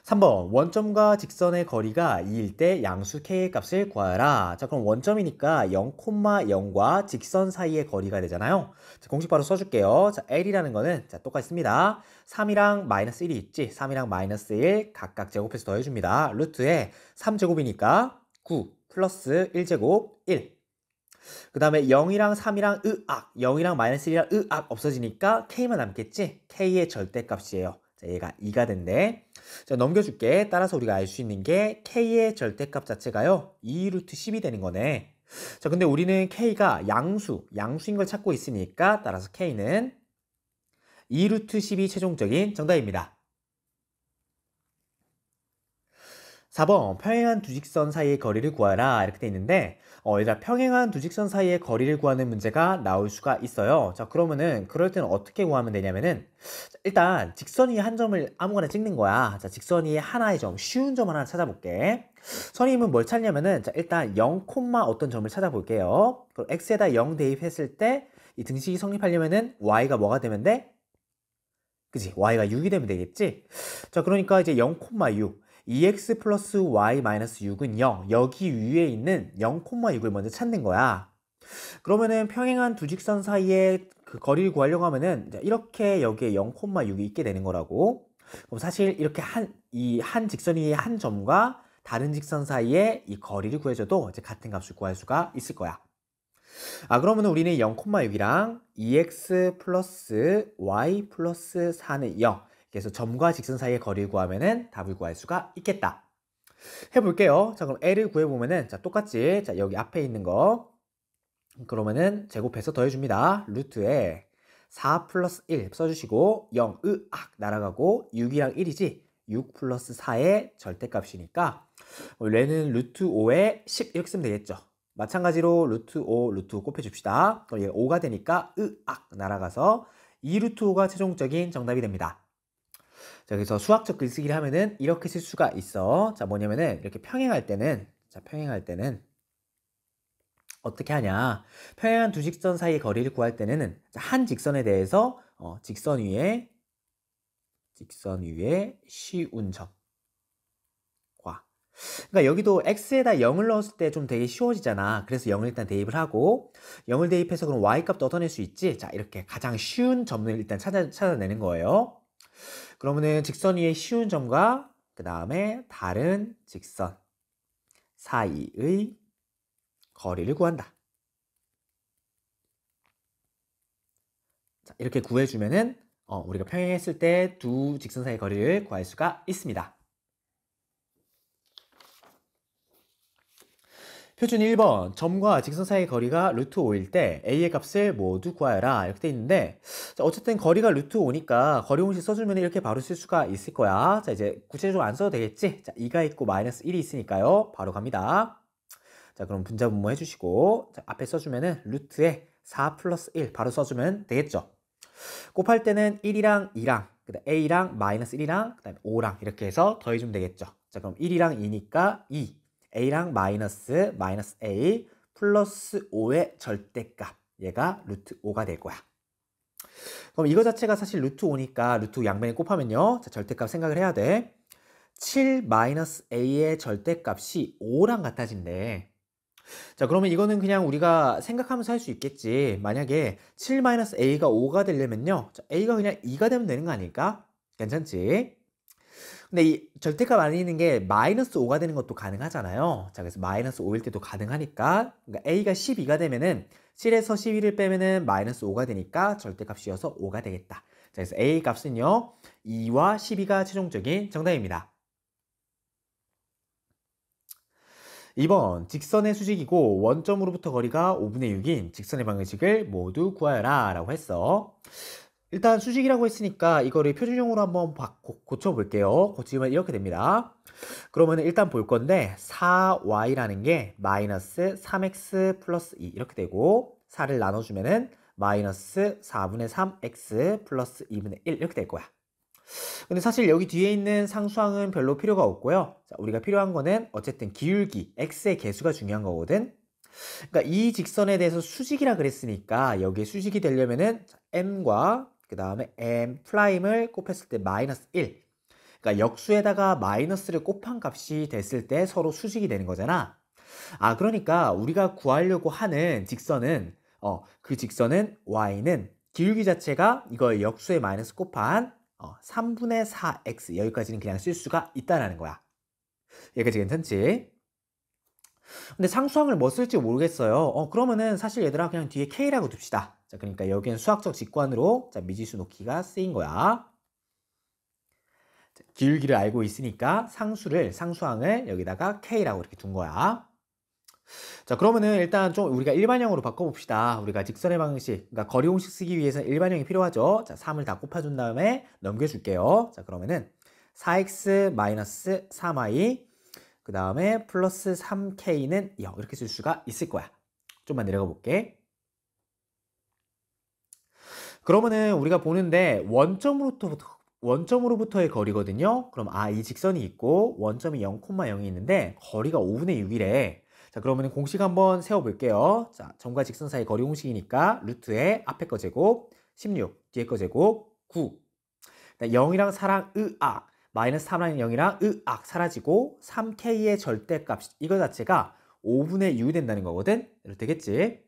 3번, 원점과 직선의 거리가 2일 때 양수 k의 값을 구하라. 자, 그럼 원점이니까 0,0과 직선 사이의 거리가 되잖아요. 자, 공식 바로 써줄게요. 자, L이라는 거는 자, 똑같습니다. 3이랑 마이너스 1이 있지. 3이랑 마이너스 1 각각 제곱해서 더해줍니다. 루트에 3제곱이니까 9 플러스 1제곱 1. 그 다음에 0이랑 3이랑 으악, 0이랑 마이너스 1이랑 으악 없어지니까 k만 남겠지? k의 절대값이에요. 자, 얘가 2가 된대. 자, 넘겨줄게. 따라서 우리가 알 수 있는 게 k의 절대값 자체가요 2루트 10이 되는 거네. 자, 근데 우리는 k가 양수인 걸 찾고 있으니까 따라서 k는 2루트 10이 최종적인 정답입니다. 4번, 평행한 두 직선 사이의 거리를 구하라 이렇게 돼 있는데 얘들아 평행한 두 직선 사이의 거리를 구하는 문제가 나올 수가 있어요. 자, 그러면은 그럴 때는 어떻게 구하면 되냐면은 일단 직선 위에 한 점을 아무거나 찍는 거야. 자, 직선 위에 하나의 점, 쉬운 점 하나 찾아볼게. 선생님은 뭘 찾냐면은 자, 일단 0, 어떤 점을 찾아볼게요. 그럼 x에다 0 대입했을 때 이 등식이 성립하려면은 y가 뭐가 되면 돼? 그치? y가 6이 되면 되겠지? 자, 그러니까 이제 0,6 2x 플러스 y 마이너스 6은 0. 여기 위에 있는 0,6을 먼저 찾는 거야. 그러면은 평행한 두 직선 사이의 그 거리를 구하려고 하면은 이렇게 여기에 0,6이 있게 되는 거라고. 그럼 사실 이렇게 이 한 직선 위에 한 점과 다른 직선 사이의 이 거리를 구해줘도 이제 같은 값을 구할 수가 있을 거야. 아, 그러면 우리는 0,6이랑 2x 플러스 y 플러스 4는 0. 그래서 점과 직선 사이의 거리를 구하면은 답을 구할 수가 있겠다. 해볼게요. 자, 그럼 L을 구해보면은 자, 똑같지. 자, 여기 앞에 있는 거. 그러면은 제곱해서 더해줍니다. 루트에 4 플러스 1 써주시고 0, 날아가고 6이랑 1이지. 6 플러스 4의 절대값이니까 얘는 루트 5에 10 이렇게 쓰면 되겠죠. 마찬가지로 루트 5, 루트 5 곱해줍시다. 그럼 얘가 5가 되니까 날아가서 2루트 5가 최종적인 정답이 됩니다. 자, 그래서 수학적 글쓰기를 하면은 이렇게 쓸 수가 있어. 자, 뭐냐면은 이렇게 평행할 때는 어떻게 하냐? 평행한 두 직선 사이의 거리를 구할 때는 한 직선에 대해서 직선 위에 쉬운 점과 그러니까 여기도 x에다 0을 넣었을 때 좀 되게 쉬워지잖아. 그래서 0을 일단 대입을 하고 0을 대입해서 그럼 y값도 얻어낼 수 있지. 자, 이렇게 가장 쉬운 점을 일단 찾아내는 거예요. 그러면은 직선 위에 쉬운 점과 그 다음에 다른 직선 사이의 거리를 구한다. 자, 이렇게 구해주면은 우리가 평행했을 때 두 직선 사이의 거리를 구할 수가 있습니다. 표준 1번 점과 직선 사이의 거리가 루트 5일 때 a의 값을 모두 구하여라 이렇게 돼 있는데 자, 어쨌든 거리가 루트 5니까 거리 공식 써주면 이렇게 바로 쓸 수가 있을 거야. 자 이제 구체적으로 안 써도 되겠지. 자 2가 있고 마이너스 1이 있으니까요 바로 갑니다. 자 그럼 분자분모 해주시고 자, 앞에 써주면은 루트에 4 플러스 1 바로 써주면 되겠죠. 곱할 때는 1이랑 2랑 그다음 a랑 마이너스 1이랑 그다음 5랑 이렇게 해서 더해주면 되겠죠. 자 그럼 1이랑 2니까 2 a랑 마이너스 a 플러스 5의 절대값 얘가 루트 5가 될 거야. 그럼 이거 자체가 사실 루트 5니까 루트 5 양변에 곱하면요. 자 절대값 생각을 해야 돼. 7 마이너스 a의 절대값이 5랑 같아진대. 자 그러면 이거는 그냥 우리가 생각하면서 할 수 있겠지. 만약에 7 마이너스 a가 5가 되려면요. 자, a가 그냥 2가 되면 되는 거 아닐까? 괜찮지? 근데 이 절대값 안에 있는 게 마이너스 5가 되는 것도 가능하잖아요. 자, 그래서 마이너스 5일 때도 가능하니까, 그러니까 a가 12가 되면은 7에서 12를 빼면은 마이너스 5가 되니까 절대값이어서 5가 되겠다. 자, 그래서 a 값은요, 2와 12가 최종적인 정답입니다. 2번 직선의 수직이고 원점으로부터 거리가 5분의 6인 직선의 방정식을 모두 구하여라 라고 했어. 일단 수직이라고 했으니까 이거를 표준형으로 한번 고쳐볼게요. 고치면 이렇게 됩니다. 그러면 일단 볼 건데 4y라는 게 마이너스 3x 플러스 2 이렇게 되고 4를 나눠주면은 마이너스 4분의 3x 플러스 2분의 1 이렇게 될 거야. 근데 사실 여기 뒤에 있는 상수항은 별로 필요가 없고요. 자, 우리가 필요한 거는 어쨌든 기울기 x의 개수가 중요한 거거든. 그러니까 이 직선에 대해서 수직이라 그랬으니까 여기에 수직이 되려면은 m과 그 다음에 m 프라임을 곱했을 때 마이너스 1. 그러니까 역수에다가 마이너스를 곱한 값이 됐을 때 서로 수직이 되는 거잖아. 아 그러니까 우리가 구하려고 하는 직선은 그 직선은 y는 기울기 자체가 이걸 역수에 마이너스 곱한 3분의 4x 여기까지는 그냥 쓸 수가 있다라는 거야. 여기까지 괜찮지? 근데 상수항을 뭐 쓸지 모르겠어요. 그러면은 사실 얘들아 그냥 뒤에 k라고 둡시다. 자, 그러니까 여기는 수학적 직관으로 자, 미지수 놓기가 쓰인 거야. 자, 기울기를 알고 있으니까 상수항을 여기다가 k라고 이렇게 둔 거야. 자, 그러면은 일단 좀 우리가 일반형으로 바꿔봅시다. 우리가 직선의 방식, 그러니까 거리 공식 쓰기 위해서는 일반형이 필요하죠. 자, 3을 다 곱해준 다음에 넘겨줄게요. 자, 그러면은 4x-3y 그 다음에 플러스 3k는 0 이렇게 쓸 수가 있을 거야. 좀만 내려가 볼게. 그러면은 우리가 보는데 원점으로부터의 거리거든요. 그럼 이 직선이 있고 원점이 0,0이 있는데 거리가 5분의 6이래. 자, 그러면 공식 한번 세워볼게요. 자, 점과 직선 사이 거리 공식이니까 루트의 앞에 거 제곱 16, 뒤에 거 제곱 9. 0이랑 4랑 으악, 마이너스 3랑 0이랑 으악 사라지고 3k의 절대값 이거 자체가 5분의 6이 된다는 거거든. 이렇게 되겠지.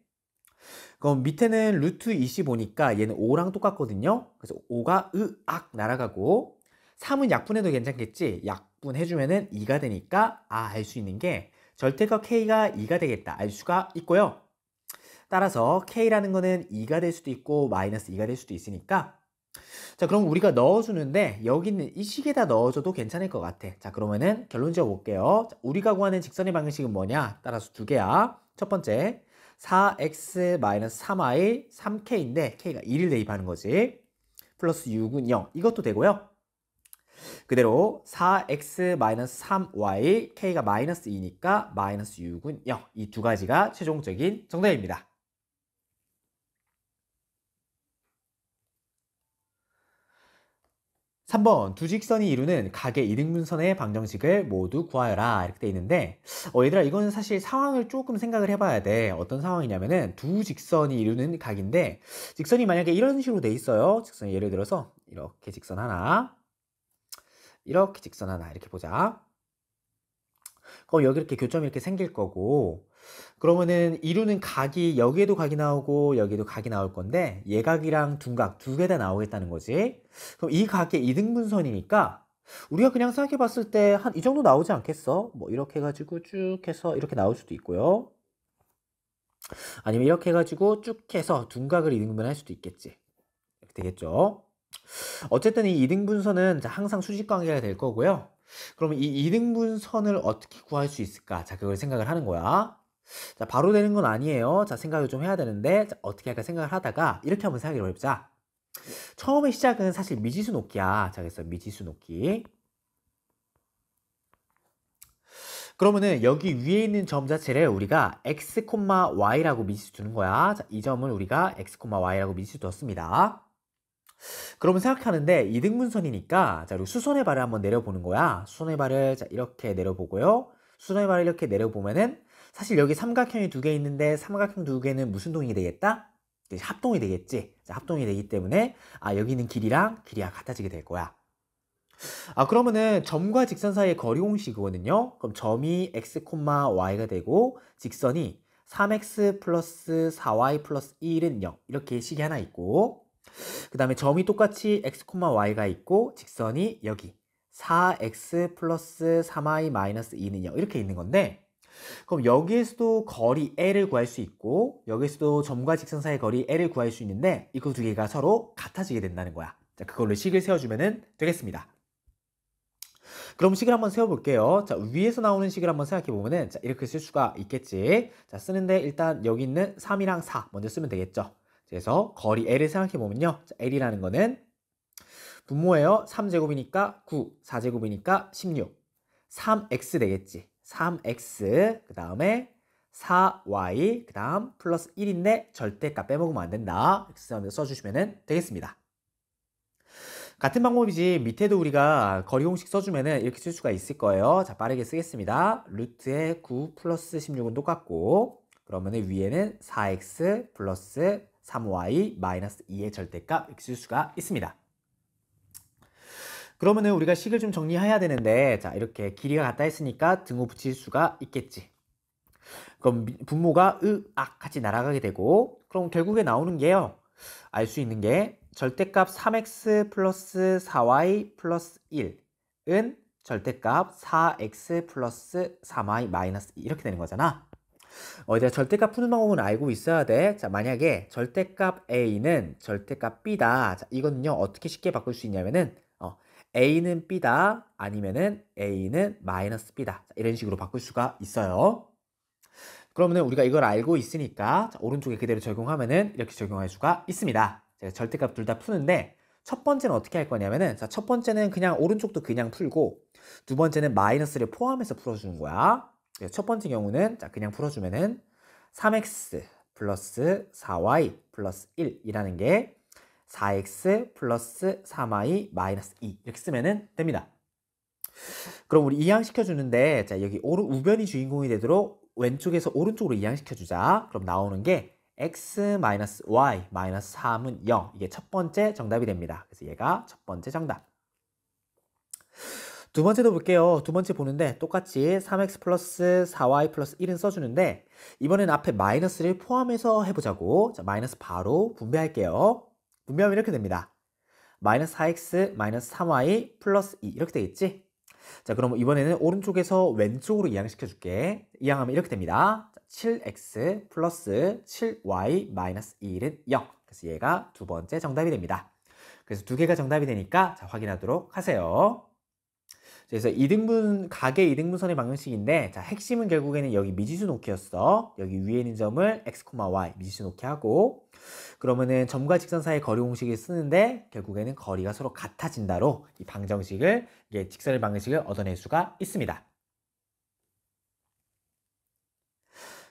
그럼 밑에는 루트 25니까 얘는 5랑 똑같거든요. 그래서 5가 으악 날아가고 3은 약분해도 괜찮겠지. 약분해주면은 2가 되니까 알 수 있는 게 절대값 k가 2가 되겠다 알 수가 있고요. 따라서 k라는 거는 2가 될 수도 있고 마이너스 2가 될 수도 있으니까 자 그럼 우리가 넣어주는데 여기 있는 이 식에다 넣어줘도 괜찮을 것 같아. 자 그러면은 결론 지어볼게요. 자, 우리가 구하는 직선의 방식은 뭐냐? 따라서 두 개야. 첫 번째 4x-3y 3k인데 k가 1을 대입하는 거지. 플러스 6은 0 이것도 되고요. 그대로 4x-3y k가 마이너스 2니까 마이너스 6은 0 이 두 가지가 최종적인 정답입니다. 3번 두 직선이 이루는 각의 이등분선의 방정식을 모두 구하여라 이렇게 돼 있는데 얘들아 이거는 사실 상황을 조금 생각을 해봐야 돼. 어떤 상황이냐면은 두 직선이 이루는 각인데 직선이 만약에 이런 식으로 돼 있어요. 직선이 예를 들어서 이렇게 직선 하나 이렇게 직선 하나 이렇게 보자. 그럼 여기 이렇게 교점이 이렇게 생길 거고 그러면은 이루는 각이 여기에도 각이 나오고 여기에도 각이 나올 건데 예각이랑 둔각 두 개 다 나오겠다는 거지. 그럼 이 각의 이등분선이니까 우리가 그냥 생각해 봤을 때 한 이 정도 나오지 않겠어? 뭐 이렇게 해가지고 쭉 해서 이렇게 나올 수도 있고요. 아니면 이렇게 해가지고 쭉 해서 둔각을 이등분할 수도 있겠지. 이렇게 되겠죠. 어쨌든 이 이등분선은 항상 수직관계가 될 거고요. 그러면 이 이등분선을 어떻게 구할 수 있을까? 자, 그걸 생각을 하는 거야. 자, 바로 되는 건 아니에요. 자, 생각을 좀 해야 되는데, 자, 어떻게 할까 생각을 하다가 이렇게 한번 생각해 보자. 처음에 시작은 사실 미지수 놓기야. 자, 그래서 미지수 놓기. 그러면은 여기 위에 있는 점 자체를 우리가 x, y라고 미지수 두는 거야. 자, 이 점을 우리가 x, y라고 미지수 뒀습니다. 그러면 생각하는데 이등분선이니까 자, 그리고 수선의 발을 한번 내려보는 거야. 수선의 발을 자, 이렇게 내려보고요. 수선의 발을 이렇게 내려보면은 사실 여기 삼각형이 두 개 있는데 삼각형 두 개는 무슨 동이 되겠다? 합동이 되겠지. 자, 합동이 되기 때문에 여기 있는 길이랑 길이가 같아지게 될 거야. 그러면은 점과 직선 사이의 거리 공식이거든요. 그럼 점이 x, y가 되고 직선이 3x 플러스 4y 플러스 1은 0 이렇게 식이 하나 있고 그 다음에 점이 똑같이 x, y가 있고 직선이 여기 4x 플러스 3y 마이너스 2는 0 이렇게 있는 건데 그럼 여기에서도 거리 L을 구할 수 있고 여기에서도 점과 직선 사이의 거리 L을 구할 수 있는데 이거 두 개가 서로 같아지게 된다는 거야. 자, 그걸로 식을 세워주면 되겠습니다. 그럼 식을 한번 세워볼게요. 자, 위에서 나오는 식을 한번 생각해보면은 자, 이렇게 쓸 수가 있겠지. 자, 쓰는데 일단 여기 있는 3이랑 4 먼저 쓰면 되겠죠. 그래서 거리 L을 생각해보면요. 자, L이라는 거는 분모예요. 3제곱이니까 9, 4제곱이니까 16, 3x 되겠지. 3x, 그 다음에 4y, 그 다음 플러스 1인데 절대값 빼먹으면 안 된다. 이렇게 써주시면 되겠습니다. 같은 방법이지 밑에도 우리가 거리 공식 써주면은 이렇게 쓸 수가 있을 거예요. 자, 빠르게 쓰겠습니다. 루트의 9 플러스 16은 똑같고 그러면은 위에는 4x 플러스 3y 마이너스 2의 절대값 이렇게 쓸 수가 있습니다. 그러면은 우리가 식을 좀 정리해야 되는데 자, 이렇게 길이가 같다 했으니까 등호 붙일 수가 있겠지. 그럼 분모가 같이 날아가게 되고 그럼 결국에 나오는 게요. 알 수 있는 게 절대값 3x 플러스 4y 플러스 1은 절대값 4x 플러스 3y 마이너스 2 이렇게 되는 거잖아. 내가 절대값 푸는 방법은 알고 있어야 돼. 자, 만약에 절대값 a는 절대값 b다. 자, 이거는요 어떻게 쉽게 바꿀 수 있냐면은 a는 b다 아니면은 a는 마이너스 b다. 자, 이런 식으로 바꿀 수가 있어요. 그러면은 우리가 이걸 알고 있으니까 자, 오른쪽에 그대로 적용하면은 이렇게 적용할 수가 있습니다. 제가 절대값 둘 다 푸는데 첫 번째는 어떻게 할 거냐면은 자, 첫 번째는 그냥 오른쪽도 그냥 풀고 두 번째는 마이너스를 포함해서 풀어주는 거야. 첫 번째 경우는 자, 그냥 풀어주면은 3x 플러스 4y 플러스 1이라는 게 4x 플러스 3y 마이너스 2 이렇게 쓰면 됩니다. 그럼 우리 이항시켜주는데 자, 여기 우변이 주인공이 되도록 왼쪽에서 오른쪽으로 이항시켜주자. 그럼 나오는 게 x-y-3은 0 이게 첫 번째 정답이 됩니다. 그래서 얘가 첫 번째 정답. 두 번째도 볼게요. 두 번째 보는데 똑같이 3x 플러스 4y 플러스 1은 써주는데 이번엔 앞에 마이너스를 포함해서 해보자고. 자, 마이너스 바로 분배할게요. 분배하면 이렇게 됩니다. 마이너스 4x 마이너스 3y 플러스 2 이렇게 되겠지? 자, 그럼 이번에는 오른쪽에서 왼쪽으로 이항시켜 줄게. 이항하면 이렇게 됩니다. 7x 플러스 7y 마이너스 1은 0. 그래서 얘가 두 번째 정답이 됩니다. 그래서 두 개가 정답이 되니까 자, 확인하도록 하세요. 그래서 각의 이등분선의 방정식인데 자, 핵심은 결국에는 여기 미지수 놓기였어. 여기 위에 있는 점을 x, y 미지수 놓기 하고 그러면은 점과 직선 사이의 거리 공식을 쓰는데 결국에는 거리가 서로 같아진다로 이 방정식을 직선의 방정식을 얻어낼 수가 있습니다.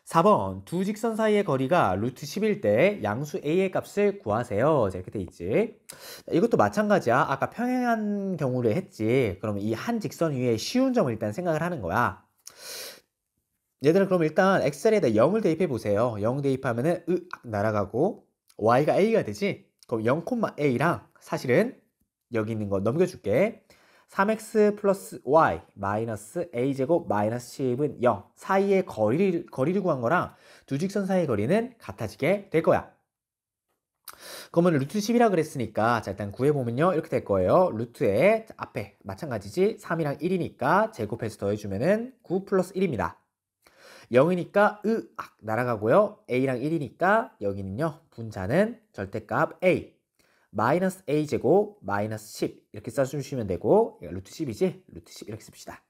4번 두 직선 사이의 거리가 루트 10일 때 양수 a의 값을 구하세요. 이렇게 돼 있지. 이것도 마찬가지야. 아까 평행한 경우를 했지. 그러면 이 한 직선 위에 쉬운 점을 일단 생각을 하는 거야. 얘들아 그럼 일단 x자리에다 0을 대입해 보세요. 0 대입하면은 날아가고 y가 a가 되지. 그럼 0, a랑 사실은 여기 있는 거 넘겨줄게. 3x 플러스 y 마이너스 a제곱 마이너스 10은 0 사이의 거리를 구한 거랑 두 직선 사이의 거리는 같아지게 될 거야. 그러면 루트 10이라 그랬으니까 자, 일단 구해보면요 이렇게 될 거예요. 루트에 앞에 마찬가지지 3이랑 1이니까 제곱해서 더해주면은 9 플러스 1입니다. 0이니까 날아가고요. a랑 1이니까 여기는요 분자는 절대값 a 마이너스 a제곱 마이너스 10 이렇게 써주시면 되고 얘가 루트 10이지? 루트 10 이렇게 씁시다.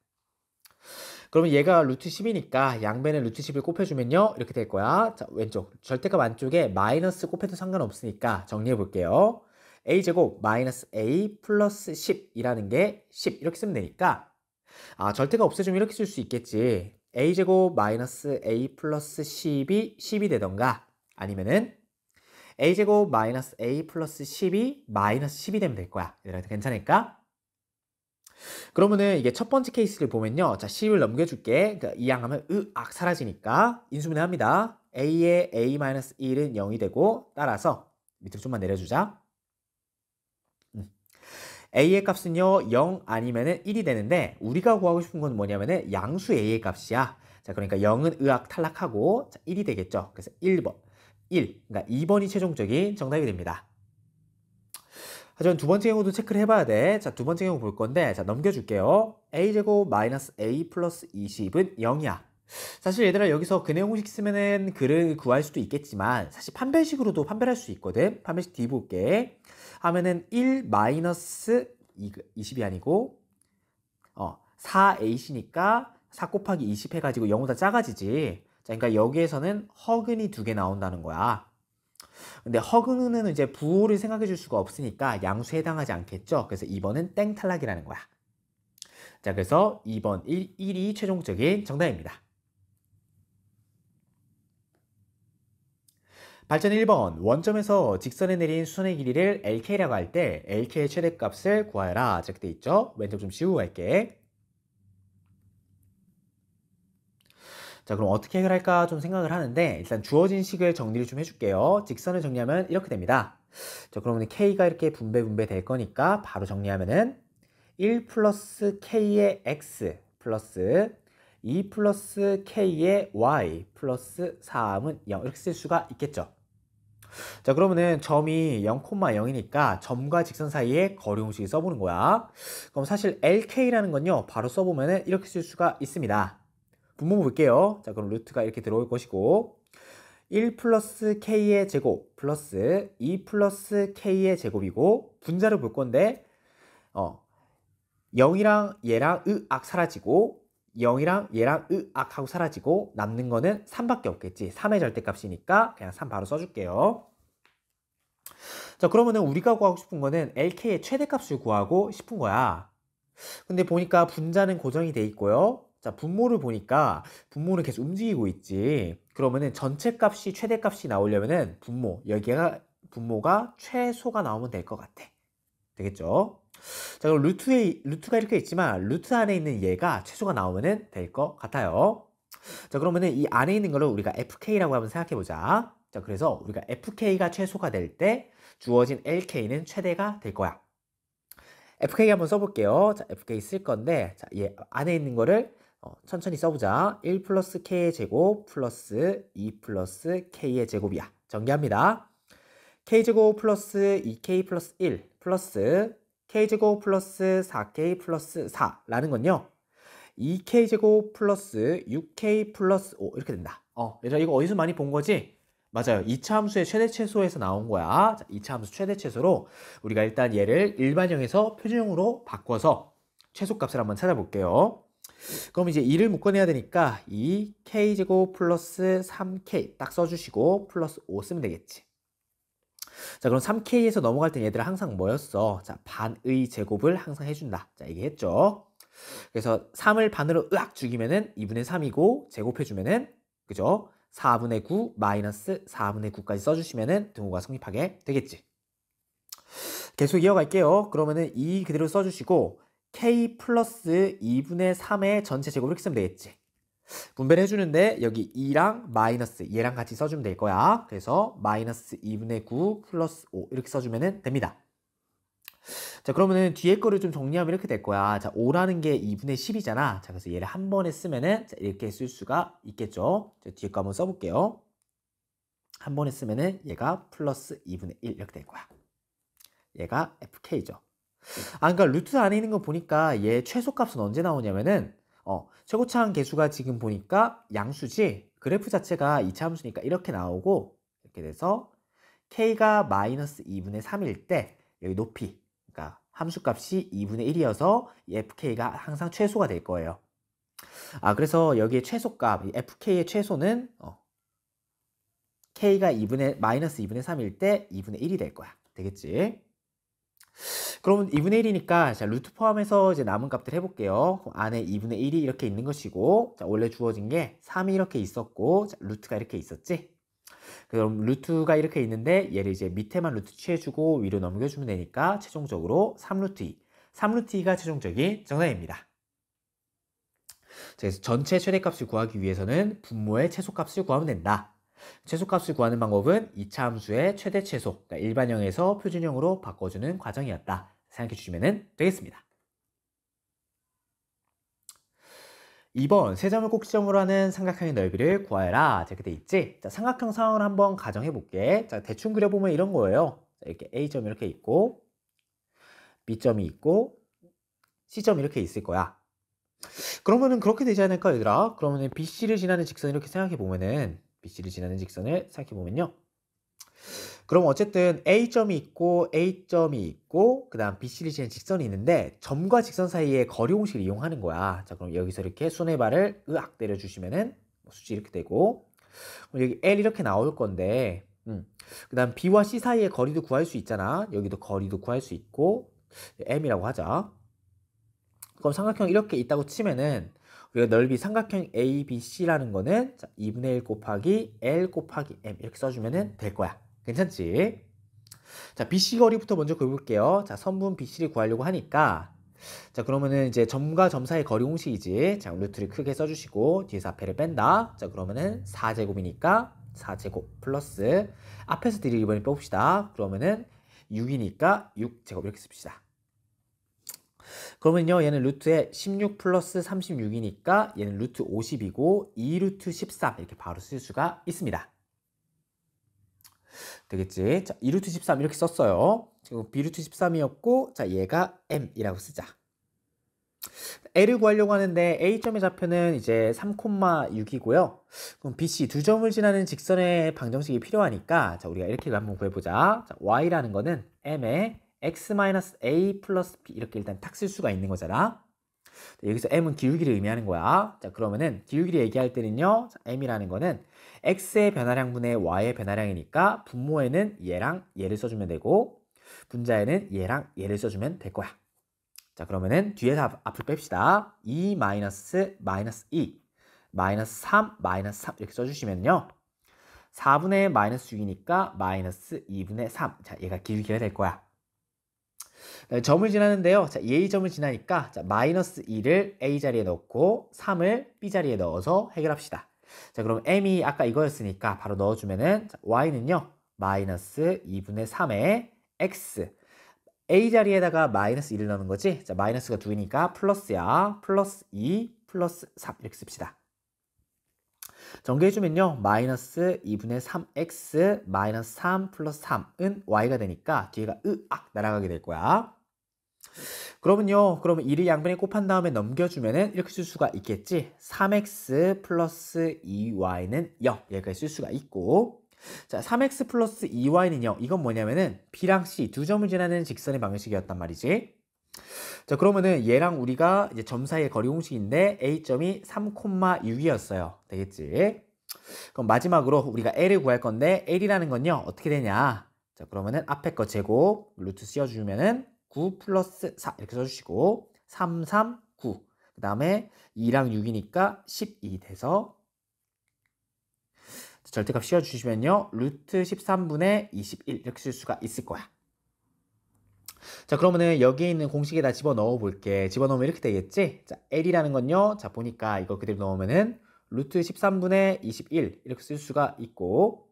그러면 얘가 루트 10이니까 양변에 루트 10을 곱해주면요. 이렇게 될 거야. 자, 왼쪽. 절대값 안쪽에 마이너스 곱해도 상관없으니까 정리해 볼게요. a제곱 마이너스 a 플러스 10이라는 게 10 이렇게 쓰면 되니까 절대가 없애주면 이렇게 쓸 수 있겠지. a제곱 마이너스 a 플러스 10이 되던가 아니면은 a제곱 마이너스 a 플러스 10이 마이너스 10이 되면 될 거야. 얘들한테 괜찮을까? 그러면은 이게 첫 번째 케이스를 보면요. 자, 10을 넘겨줄게. 그러니까 이항하면 으악 사라지니까 인수분해 합니다. a의 a-1은 0이 되고 따라서 밑으로 좀만 내려주자. a의 값은요 0 아니면은 1이 되는데 우리가 구하고 싶은 건 뭐냐면은 양수 a의 값이야. 자, 그러니까 0은 으악 탈락하고 자, 1이 되겠죠. 그래서 1번 1, 그러니까 2번이 최종적인 정답이 됩니다. 하지만 두 번째 경우도 체크를 해봐야 돼. 자, 두 번째 경우 볼 건데, 자, 넘겨줄게요. a제곱 마이너스 a 플러스 20은 0이야. 사실 얘들아 여기서 그 내용 공식 쓰면은 글을 구할 수도 있겠지만 사실 판별식으로도 판별할 수 있거든. 판별식 D 볼게. 하면은 1 마이너스 20이 아니고 4ac니까 4 곱하기 20 해가지고 0보다 작아지지. 자, 그러니까 여기에서는 허근이 두 개 나온다는 거야. 근데 허근은 이제 부호를 생각해 줄 수가 없으니까 양수에 해당하지 않겠죠. 그래서 2번은 땡 탈락이라는 거야. 자, 그래서 2번 1이 최종적인 정답입니다. 발전 1번 원점에서 직선에 내린 수선의 길이를 LK라고 할 때 LK의 최대값을 구하여라. 이렇게 돼 있죠. 왼쪽 좀 지우고 갈게. 자, 그럼 어떻게 해결할까 좀 생각을 하는데 일단 주어진 식을 정리를 좀 해줄게요. 직선을 정리하면 이렇게 됩니다. 자, 그러면 K가 이렇게 분배 될 거니까 바로 정리하면은 1 플러스 K의 X 플러스 2 플러스 K의 Y 플러스 3은 0 이렇게 쓸 수가 있겠죠. 자, 그러면은 점이 0,0이니까 점과 직선 사이에 거리 공식을 써보는 거야. 그럼 사실 LK라는 건요 바로 써보면은 이렇게 쓸 수가 있습니다. 분모 볼게요. 자, 그럼 루트가 이렇게 들어올 것이고 1 플러스 K의 제곱 플러스 2 플러스 K의 제곱이고 분자를 볼 건데 0이랑 얘랑 으악 사라지고 0이랑 얘랑 으악 하고 사라지고 남는 거는 3밖에 없겠지. 3의 절대값이니까 그냥 3 바로 써줄게요. 자, 그러면은 우리가 구하고 싶은 거는 LK의 최대값을 구하고 싶은 거야. 근데 보니까 분자는 고정이 돼 있고요. 자, 분모를 보니까 분모는 계속 움직이고 있지. 그러면은 전체 값이 최대값이 나오려면은 여기가 분모가 최소가 나오면 될 것 같아. 되겠죠? 자, 그럼 루트가 이렇게 있지만 루트 안에 있는 얘가 최소가 나오면은 될 것 같아요. 자, 그러면은 이 안에 있는 거를 우리가 FK라고 한번 생각해 보자. 자, 그래서 우리가 FK가 최소가 될 때 주어진 LK는 최대가 될 거야. FK 한번 써볼게요. 자, FK 쓸 건데, 자, 얘 안에 있는 거를 천천히 써보자. 1 플러스 K의 제곱 플러스 2 플러스 K의 제곱이야. 정리합니다. K제곱 플러스 2K 플러스 1 플러스 K제곱 플러스 4K 플러스 4라는 건요. 2K제곱 플러스 6K 플러스 5 이렇게 된다. 얘들아 이거 어디서 많이 본 거지? 맞아요. 2차 함수의 최대 최소에서 나온 거야. 자, 2차 함수 최대 최소로 우리가 일단 얘를 일반형에서 표준형으로 바꿔서 최소값을 한번 찾아볼게요. 그럼 이제 2를 묶어내야 되니까 2K제곱 플러스 3K 딱 써주시고 플러스 5 쓰면 되겠지. 자, 그럼 3K에서 넘어갈 땐 얘들아 항상 뭐였어? 자, 반의 제곱을 항상 해준다. 자, 얘기했죠. 그래서 3을 반으로 으악 죽이면은 2분의 3이고 제곱해주면은 그죠? 4분의 9 마이너스 4분의 9까지 써주시면은 등호가 성립하게 되겠지. 계속 이어갈게요. 그러면은 2 그대로 써주시고 K 플러스 2분의 3의 전체 제곱을 이렇게 쓰면 되겠지. 분배를 해주는데 여기 2랑 마이너스 얘랑 같이 써주면 될 거야. 그래서 마이너스 2분의 9 플러스 5 이렇게 써주면 됩니다. 자, 그러면은 뒤에 거를 좀 정리하면 이렇게 될 거야. 자, 5라는 게 2분의 10이잖아. 자, 그래서 얘를 한 번에 쓰면은 자, 이렇게 쓸 수가 있겠죠. 자, 뒤에 거 한번 써볼게요. 한 번에 쓰면은 얘가 플러스 2분의 1 이렇게 될 거야. 얘가 FK죠. 그러니까 루트 안에 있는 거 보니까 얘 최소값은 언제 나오냐면은 최고차항 개수가 지금 보니까 양수지. 그래프 자체가 2차 함수니까 이렇게 나오고 이렇게 돼서 K가 마이너스 2분의 3일 때 여기 높이 그러니까 함수값이 2분의 1이어서 FK가 항상 최소가 될 거예요. 그래서 여기에 최소값, 이 fk의 최소는 k가 마이너스 2분의 3일 때 2분의 1이 될 거야. 되겠지? 그러면 2분의 1이니까 자, 루트 포함해서 이제 남은 값들 해볼게요. 그럼 안에 2분의 1이 이렇게 있는 것이고, 자, 원래 주어진 게 3이 이렇게 있었고, 자, 루트가 이렇게 있었지? 그럼 루트가 이렇게 있는데 얘를 이제 밑에만 루트 취해주고 위로 넘겨주면 되니까 최종적으로 3루트 2. 3루트 2가 최종적인 정답입니다. 그래서 전체 최대값을 구하기 위해서는 분모의 최소값을 구하면 된다. 최소값을 구하는 방법은 2차 함수의 최대 최소, 그러니까 일반형에서 표준형으로 바꿔주는 과정이었다. 생각해 주시면 되겠습니다. 2번, 세 점을 꼭지점으로 하는 삼각형의 넓이를 구하여라. 이렇게 돼 있지? 자, 삼각형 상황을 한번 가정해 볼게. 자, 대충 그려보면 이런 거예요. 자, 이렇게 A점이 이렇게 있고, B점이 있고, C점이 이렇게 있을 거야. 그러면은 그렇게 되지 않을까, 얘들아? 그러면은 BC를 지나는 직선 이렇게 생각해 보면은, BC를 지나는 직선을 생각해 보면요. 그럼 어쨌든 A점이 있고 A점이 있고 그 다음 BC를 지나는 직선이 있는데 점과 직선 사이에 거리 공식을 이용하는 거야. 자, 그럼 여기서 이렇게 손해발을 으악 때려주시면은 수지 이렇게 되고, 그럼 여기 L 이렇게 나올 건데 그 다음 B와 C 사이의 거리도 구할 수 있잖아. 여기도 거리도 구할 수 있고 M이라고 하자. 그럼 삼각형 이렇게 있다고 치면은 우리가 넓이 삼각형 ABC라는 거는 2분의 1 곱하기 L 곱하기 M 이렇게 써주면 될 거야. 괜찮지? 자, BC 거리부터 먼저 그려볼게요. 자, 선분 BC를 구하려고 하니까 자, 그러면은 이제 점과 점 사이의 거리 공식이지. 자, 루트를 크게 써주시고 뒤에서 앞에를 뺀다. 자, 그러면은 4제곱이니까 4제곱 플러스 앞에서 뒤를 이번에 빼봅시다. 그러면은 6이니까 6제곱 이렇게 씁시다. 그러면요, 얘는 루트에 16 플러스 36이니까 얘는 루트 50이고 2루트 13 이렇게 바로 쓸 수가 있습니다. 되겠지? 자, 2루트 13 이렇게 썼어요. 지금 B루트 13이었고, 자, 얘가 M이라고 쓰자. L을 구하려고 하는데 A점의 좌표는 이제 3,6이고요. 그럼 BC 두 점을 지나는 직선의 방정식이 필요하니까 자, 우리가 이렇게 한번 구해보자. 자, Y라는 거는 M에 X-A 플러스 B 이렇게 일단 탁 쓸 수가 있는 거잖아. 여기서 M은 기울기를 의미하는 거야. 자, 그러면은 기울기를 얘기할 때는요. 자, M이라는 거는 X의 변화량분의 Y의 변화량이니까 분모에는 얘랑 얘를 써주면 되고 분자에는 얘랑 얘를 써주면 될 거야. 자, 그러면은 뒤에서 앞을 뺍시다. 2 마이너스 2 마이너스 3 마이너스 3 이렇게 써주시면요. 4분의 마이너스 6이니까 마이너스 2분의 3. 자, 얘가 기울기가 될 거야. 점을 지나는데요. 자, A점을 지나니까 자, 마이너스 2를 A 자리에 넣고 3을 B 자리에 넣어서 해결합시다. 자, 그럼 M이 아까 이거였으니까 바로 넣어주면은 자, Y는요. 마이너스 2분의 3에 X A 자리에다가 마이너스 2를 넣는 거지. 자, 마이너스가 2이니까 플러스야. 플러스 2 플러스 3 이렇게 씁시다. 전개해주면요. 마이너스 2분의 3x 마이너스 3 플러스 3은 y가 되니까 뒤에가 으악 날아가게 될 거야. 그러면 2를 양변에 곱한 다음에 넘겨주면은 이렇게 쓸 수가 있겠지. 3x 플러스 2y는 0 여기까지 쓸 수가 있고, 자, 3x 플러스 2y는 0 이건 뭐냐면은 B랑 C 두 점을 지나는 직선의 방식이었단 말이지. 자, 그러면은 얘랑 우리가 이제 점 사이의 거리 공식인데 A점이 3,6이었어요. 되겠지? 그럼 마지막으로 우리가 L을 구할 건데 L이라는 건요. 어떻게 되냐? 자, 그러면은 앞에 거 제곱 루트 씌워주면은 9 플러스 4 이렇게 써주시고 3, 3, 9 그 다음에 2랑 6이니까 12 돼서 절대값 씌워주시면요. 루트 13분의 21 이렇게 쓸 수가 있을 거야. 자, 그러면은 여기에 있는 공식에다 집어넣어 볼게. 집어넣으면 이렇게 되겠지? 자, L이라는 건요. 자, 보니까 이거 그대로 넣으면은 루트 13분의 21 이렇게 쓸 수가 있고,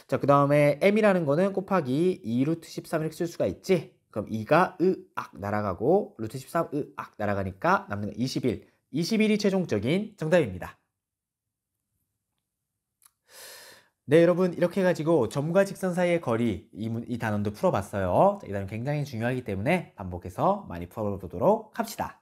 자, 그 다음에 M이라는 거는 곱하기 2 루트 13 이렇게 쓸 수가 있지? 그럼 2가 으악 날아가고 루트 13 으악 날아가니까 남는 건 21. 21이 최종적인 정답입니다. 네, 여러분 이렇게 해가지고 점과 직선 사이의 거리 이 단원도 풀어봤어요. 자, 이 단원 굉장히 중요하기 때문에 반복해서 많이 풀어보도록 합시다.